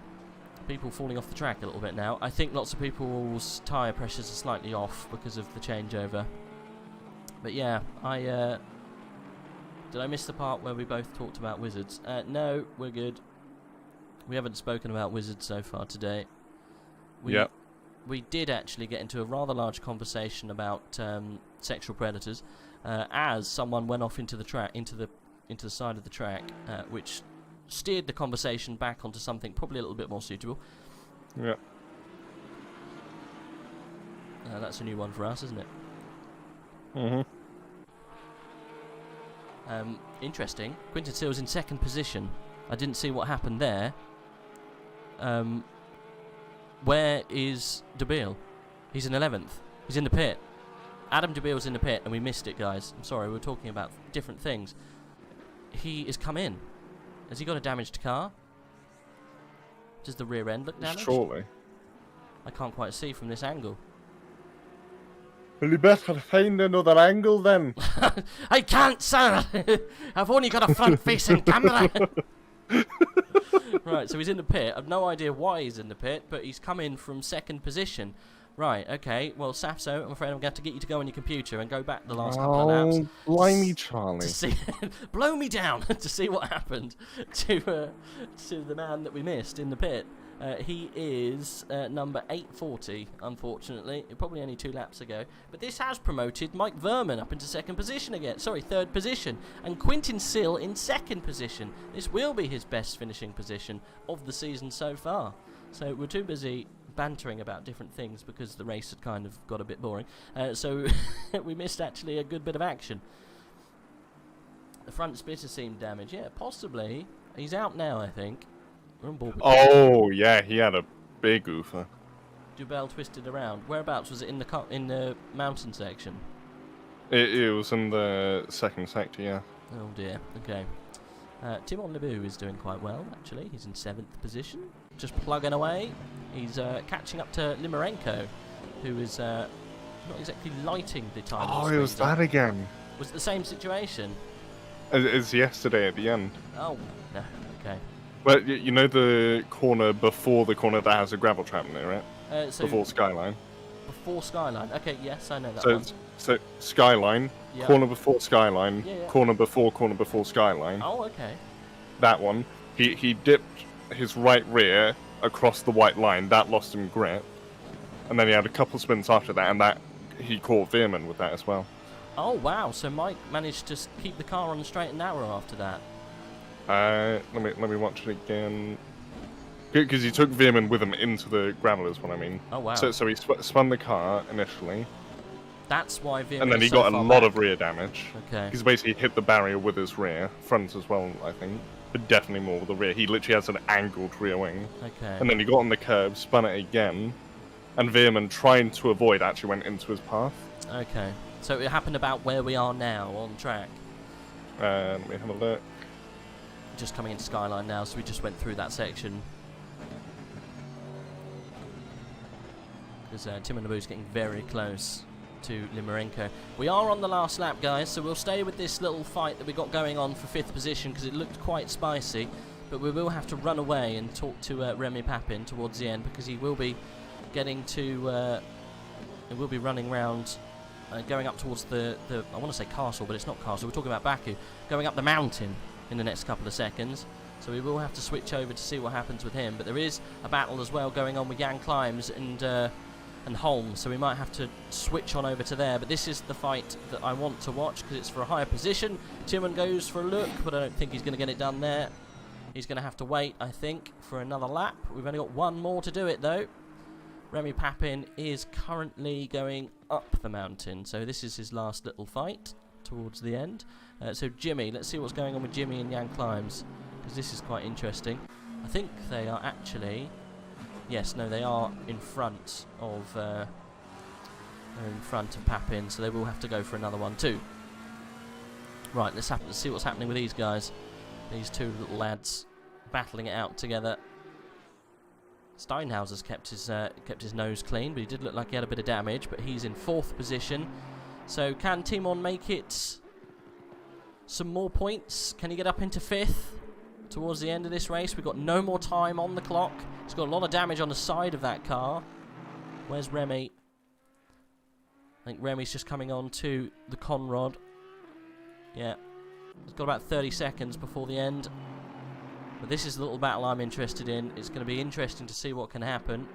People falling off the track a little bit now. I think lots of people's tyre pressures are slightly off because of the changeover. But yeah, did I miss the part where we both talked about Wizards? No, we're good. We haven't spoken about Wizards so far today. We did actually get into a rather large conversation about sexual predators as someone went off into the track, into the side of the track, which steered the conversation back onto something probably a little bit more suitable. Yeah. That's a new one for us, isn't it? Mm-hmm. Interesting. Quinton Seal's in second position. I didn't see what happened there. Where is DeBeal? He's in 11th. He's in the pit. Adam DeBeal's in the pit, and we missed it, guys. I'm sorry, we were talking about different things. He has come in. Has he got a damaged car? Does the rear end look damaged? Surely. I can't quite see from this angle. Well, you better find another angle then. I can't, sir! I've only got a front-facing camera! Right, so he's in the pit. I've no idea why he's in the pit, but he's come in from second position. Right, okay. Well, Saffzo, I'm afraid I'm going to have to get you to go on your computer and go back the last couple of laps. Oh, blimey, Charlie. To see, blow me down to see what happened to the man that we missed in the pit. He is number 840, unfortunately. Probably only 2 laps ago. But this has promoted Mike Verman up into second position again. Sorry, third position. And Quinton Sill in second position. This will be his best finishing position of the season so far. So we're too busy bantering about different things because the race had kind of got a bit boring. So we missed actually a good bit of action. The front splitter seemed damaged. Yeah, possibly. He's out now, I think. We're on board with Oh, yeah, he had a big oofer. Dubel twisted around. Whereabouts was it in the mountain section? It was in the second sector, yeah. Oh dear. Okay. Timon Lebu is doing quite well, actually. He's in 7th position. Just plugging away. He's catching up to Limarenko, who is not exactly lighting the time. Oh, it was that again. Was it the same situation? As yesterday at the end. Oh, no. Okay. Well, you know the corner before the corner that has a gravel trap in it, right? So before Skyline. Before Skyline. Okay, yes, I know that one. So Skyline, yeah. corner before Skyline, yeah. corner before Skyline. Oh, okay. That one. He dipped his right rear across the white line. That lost him grip. And then he had a couple spins after that, and that he caught Veerman with that as well. Oh, wow. So Mike managed to keep the car on the straight and narrow after that. Let me watch it again. Because he took Veerman with him into the gravel is what I mean. Oh, wow. So he spun the car initially. That's why Veerman And then he is so got a far lot back. of rear damage. Okay. He's basically hit the barrier with his rear, front as well, I think. But definitely more with the rear. He literally has an angled rear wing. Okay. And then he got on the curb, spun it again, and Veerman, trying to avoid, actually went into his path. Okay. So it happened about where we are now on track. Let me have a look. Just coming into Skyline now, so we just went through that section. Because Tim and Naboo's getting very close to Limarenko. We are on the last lap, guys, so we'll stay with this little fight that we got going on for 5th position because it looked quite spicy. But we will have to run away and talk to Remy Papin towards the end because he will be getting to... he will be running round, going up towards the... I want to say castle, but it's not castle. We're talking about Baku. Going up the mountain in the next couple of seconds. So we will have to switch over to see what happens with him. But there is a battle as well going on with Jan Climbs and Holmes, so we might have to switch on over to there. But this is the fight that I want to watch because it's for a higher position. Timon goes for a look, but I don't think he's going to get it done there. He's going to have to wait, I think, for another lap. We've only got one more to do it, though. Remy Papin is currently going up the mountain, so this is his last little fight towards the end. So Jimmy, let's see what's going on with Jimmy and Jan Climbs, because this is quite interesting. I think they are actually... Yes, no, they are in front of Papin, so they will have to go for another one too. Right, let's see what's happening with these guys. These two little lads battling it out together. Steinhauser's kept his nose clean, but he did look like he had a bit of damage. But he's in 4th position. So can Timon make it some more points? Can he get up into 5th? Towards the end of this race, we've got no more time on the clock. He's got a lot of damage on the side of that car. Where's Remy? I think Remy's just coming on to the Conrod. Yeah, he's got about 30 seconds before the end. But this is the little battle I'm interested in. It's going to be interesting to see what can happen.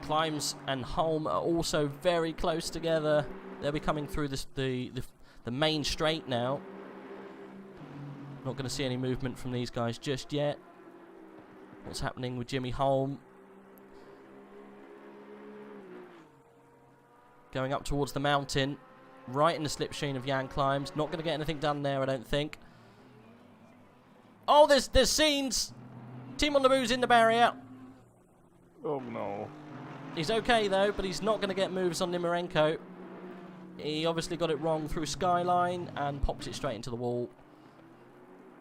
Climbs and Holm are also very close together. They'll be coming through the main straight now. Not going to see any movement from these guys just yet. What's happening with Jimmy Holm? Going up towards the mountain, right in the slipstream of Jan Climbs. Not going to get anything done there, I don't think. Oh, there's scenes! Timon Naboo's in the barrier. Oh no. He's okay though, but he's not going to get moves on Limarenko. He obviously got it wrong through Skyline and popped it straight into the wall.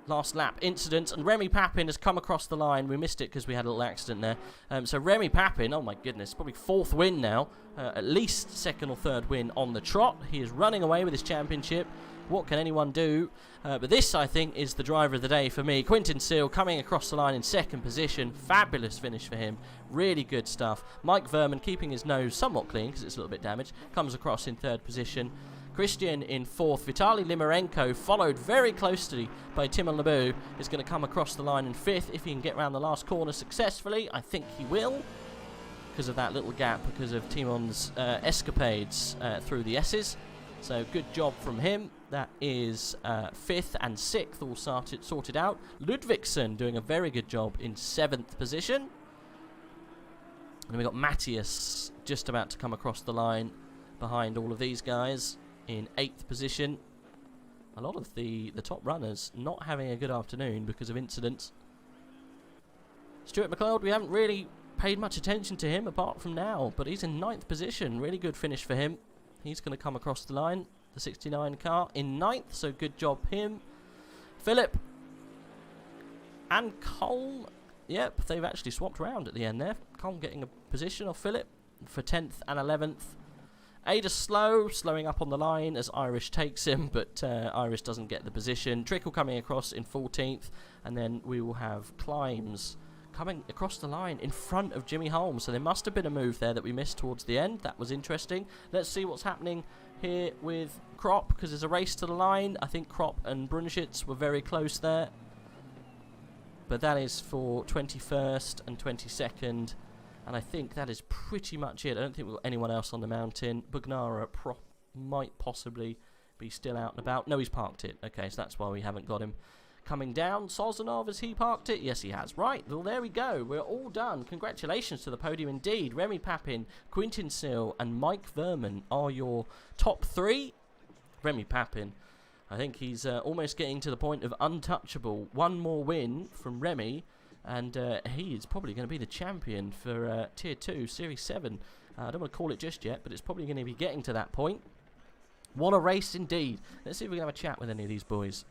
Last lap incident, and Remy Papin has come across the line. We missed it because we had a little accident there. So Remy Papin, oh my goodness, probably 4th win now. At least 2nd or 3rd win on the trot. He is running away with his championship. What can anyone do? But this, I think, is the driver of the day for me. Quinton Seal coming across the line in 2nd position. Fabulous finish for him. Really good stuff. Mike Verman keeping his nose somewhat clean because it's a little bit damaged. Comes across in 3rd position. Christian in 4th. Vitaly Limarenko, followed very closely by Timon Naboo, is going to come across the line in 5th if he can get around the last corner successfully. I think he will, because of that little gap, because of Timon's escapades through the S's. So good job from him. That is 5th and 6th all sorted out. Ludvigsen doing a very good job in 7th position. And then we've got Matthias just about to come across the line behind all of these guys in 8th position. A lot of the top runners not having a good afternoon because of incidents. Stuart McLeod, we haven't really paid much attention to him apart from now, but he's in 9th position. Really good finish for him. He's going to come across the line. The 69 car in 9th, so good job him. Philip and Colm, yep, they've actually swapped around at the end there. Colm getting a position of Philip for 10th and 11th. Ada slowing up on the line as Irish takes him, but Irish doesn't get the position. Trickle coming across in 14th, and then we will have Climbs coming across the line in front of Jimmy Holmes. So there must have been a move there that we missed towards the end. That was interesting. Let's see what's happening here with Krop, because there's a race to the line. I think Krop and Brunschitz were very close there. But that is for 21st and 22nd. And I think that is pretty much it. I don't think we've got anyone else on the mountain. Bugnara might possibly be still out and about. No, he's parked it. Okay, so that's why we haven't got him. coming down. Sozanov, has he parked it? Yes, he has. Right, well, there we go. We're all done. Congratulations to the podium indeed. Remy Papin, Quintin Seal, and Mike Verman are your top 3. Remy Papin, I think he's almost getting to the point of untouchable. One more win from Remy, and he is probably going to be the champion for Tier 2, Series 7. I don't want to call it just yet, but it's probably going to be getting to that point. What a race indeed. Let's see if we can have a chat with any of these boys.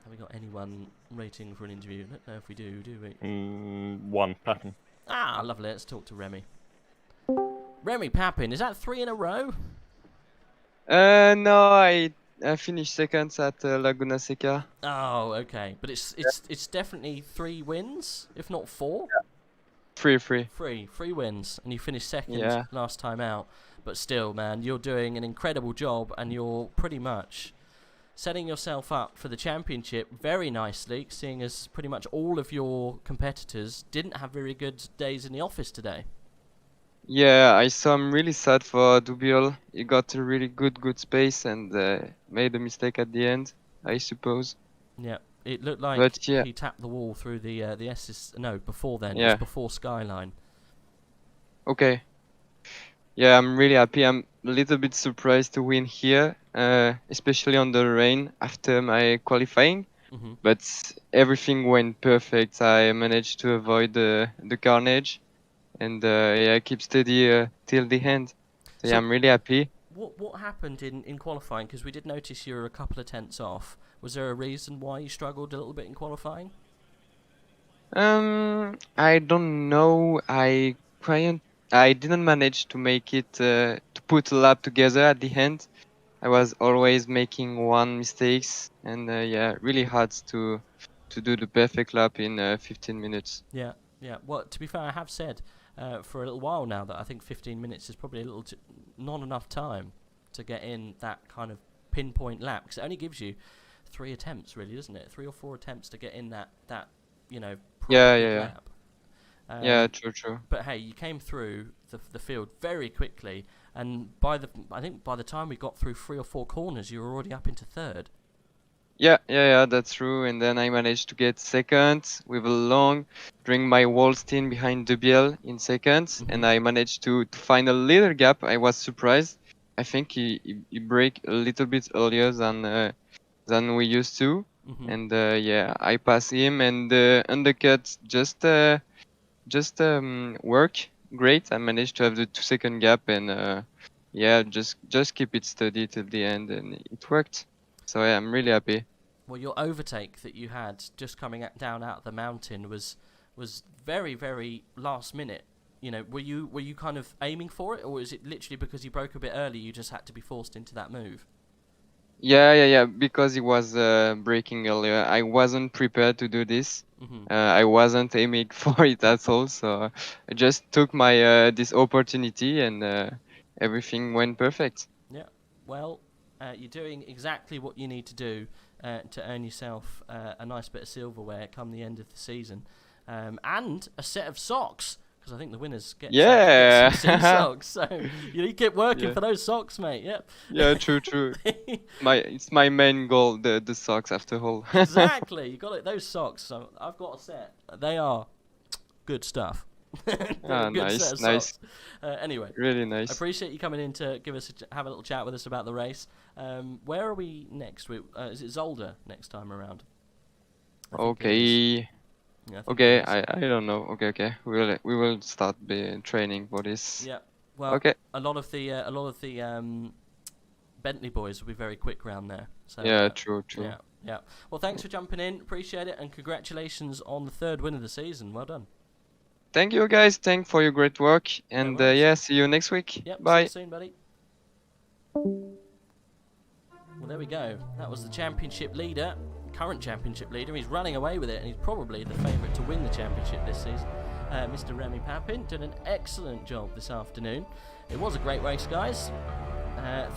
Have we got anyone rating for an interview? I don't know if we do we? One Papin. Ah, lovely. Let's talk to Remy. Remy Papin, is that 3 in a row? No, I finished second at Laguna Seca. Oh, okay. But it's definitely 3 wins, if not 4. Yeah. 3. 3 wins, and you finished second Yeah. last time out. But still, man, you're doing an incredible job, and you're pretty much setting yourself up for the championship very nicely, seeing as pretty much all of your competitors didn't have very good days in the office today. Yeah, I'm really sad for Dubiel. He got a really good space and made a mistake at the end, I suppose. Yeah, it looked like But, yeah. he tapped the wall through the SS. No, before then. It Yeah. was before Skyline. Okay. Yeah, I'm really happy. I'm a little bit surprised to win here, especially on the rain after my qualifying. Mhm. But everything went perfect. I managed to avoid the carnage, and yeah, keep steady till the end. So yeah, So- I'm really happy. What happened in qualifying? Because we did notice you were a couple of tenths off. Was there a reason why you struggled a little bit in qualifying? I don't know. I didn't manage to make it to put a lap together at the end. I was always making one mistakes, and yeah, really hard to do the perfect lap in 15 minutes. Yeah. Well, to be fair, I have said for a little while now that I think 15 minutes is probably a little not enough time to get in that kind of pinpoint lap, because it only gives you 3 attempts, really, doesn't it? 3 or 4 attempts to get in that Yeah, proper yeah. lap. Yeah, true. But hey, you came through the field very quickly, and I think by the time we got through 3 or 4 corners, you were already up into 3rd. Yeah, that's true. And then I managed to get second with a long, during my wall stint behind Dubiel in second, and I managed to find a little gap. I was surprised. I think he break a little bit earlier than we used to, and yeah, I passed him, and the undercut just work great. I managed to have the 2-second gap, and yeah, just keep it steady till the end, and it worked. So yeah, I'm really happy. Well, your overtake that you had just coming down out of the mountain was very, very last minute. You know, were you kind of aiming for it, or is it literally because you broke a bit early, you just had to be forced into that move? Yeah, because he was breaking earlier. I wasn't prepared to do this. I wasn't aiming for it at all, so I just took my this opportunity, and everything went perfect. Yeah. Well, you're doing exactly what you need to do to earn yourself a nice bit of silverware come the end of the season, and a set of socks. Because I think the winners get some socks, so you keep working for those socks, mate. Yep. Yeah, true. It's my main goal, the socks after all. Exactly, you got it. Those socks. So I've got a set. They are good stuff. Nice. Anyway, really nice. I appreciate you coming in to have a little chat with us about the race. Where are we next? Is it Zolder next time around? Okay. Yeah, Okay, I don't know. Okay. We will start training for this. Yeah. Well, okay. A lot of the Bentley boys will be very quick round there. So, yeah, true. Yeah. Well, thanks for jumping in. Appreciate it, and congratulations on the 3rd win of the season. Well done. Thank you, guys. Thanks for your great work, and yeah, see you next week. Yep. Bye. See you soon, buddy. Well, there we go. That was the championship leader. Current championship leader. He's running away with it, and he's probably the favourite to win the championship this season. Mr. Remy Papin did an excellent job this afternoon. It was a great race, guys.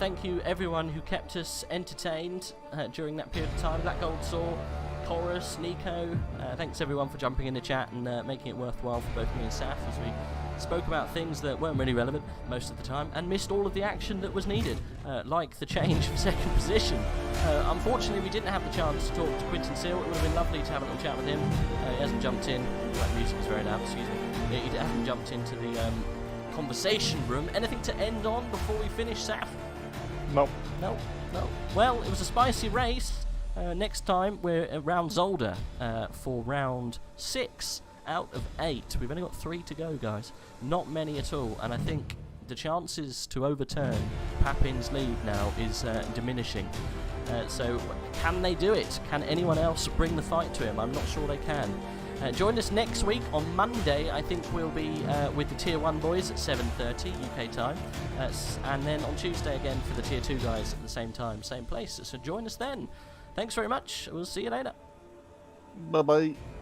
Thank you everyone who kept us entertained during that period of time. Black Gold Saw, Chorus, Nico. Thanks everyone for jumping in the chat and making it worthwhile for both me and Saf as we spoke about things that weren't really relevant most of the time, and missed all of the action that was needed, like the change for second position. Unfortunately, we didn't have the chance to talk to Quinton Seal. It would have been lovely to have a little chat with him. He hasn't jumped in. That music is very loud, excuse me. He hasn't jumped into the conversation room. Anything to end on before we finish, Saf? Nope. No. Well, it was a spicy race. Next time we're rounds older for round 6 out of 8. We've only got 3 to go, guys. Not many at all, and I think the chances to overturn Papin's lead now is diminishing. So can they do it? Can anyone else bring the fight to him? I'm not sure they can. Join us next week on Monday. I think we'll be with the Tier 1 boys at 7:30 UK time, and then on Tuesday again for the Tier 2 guys at the same time, same place. So join us then. Thanks very much. We'll see you later. Bye bye.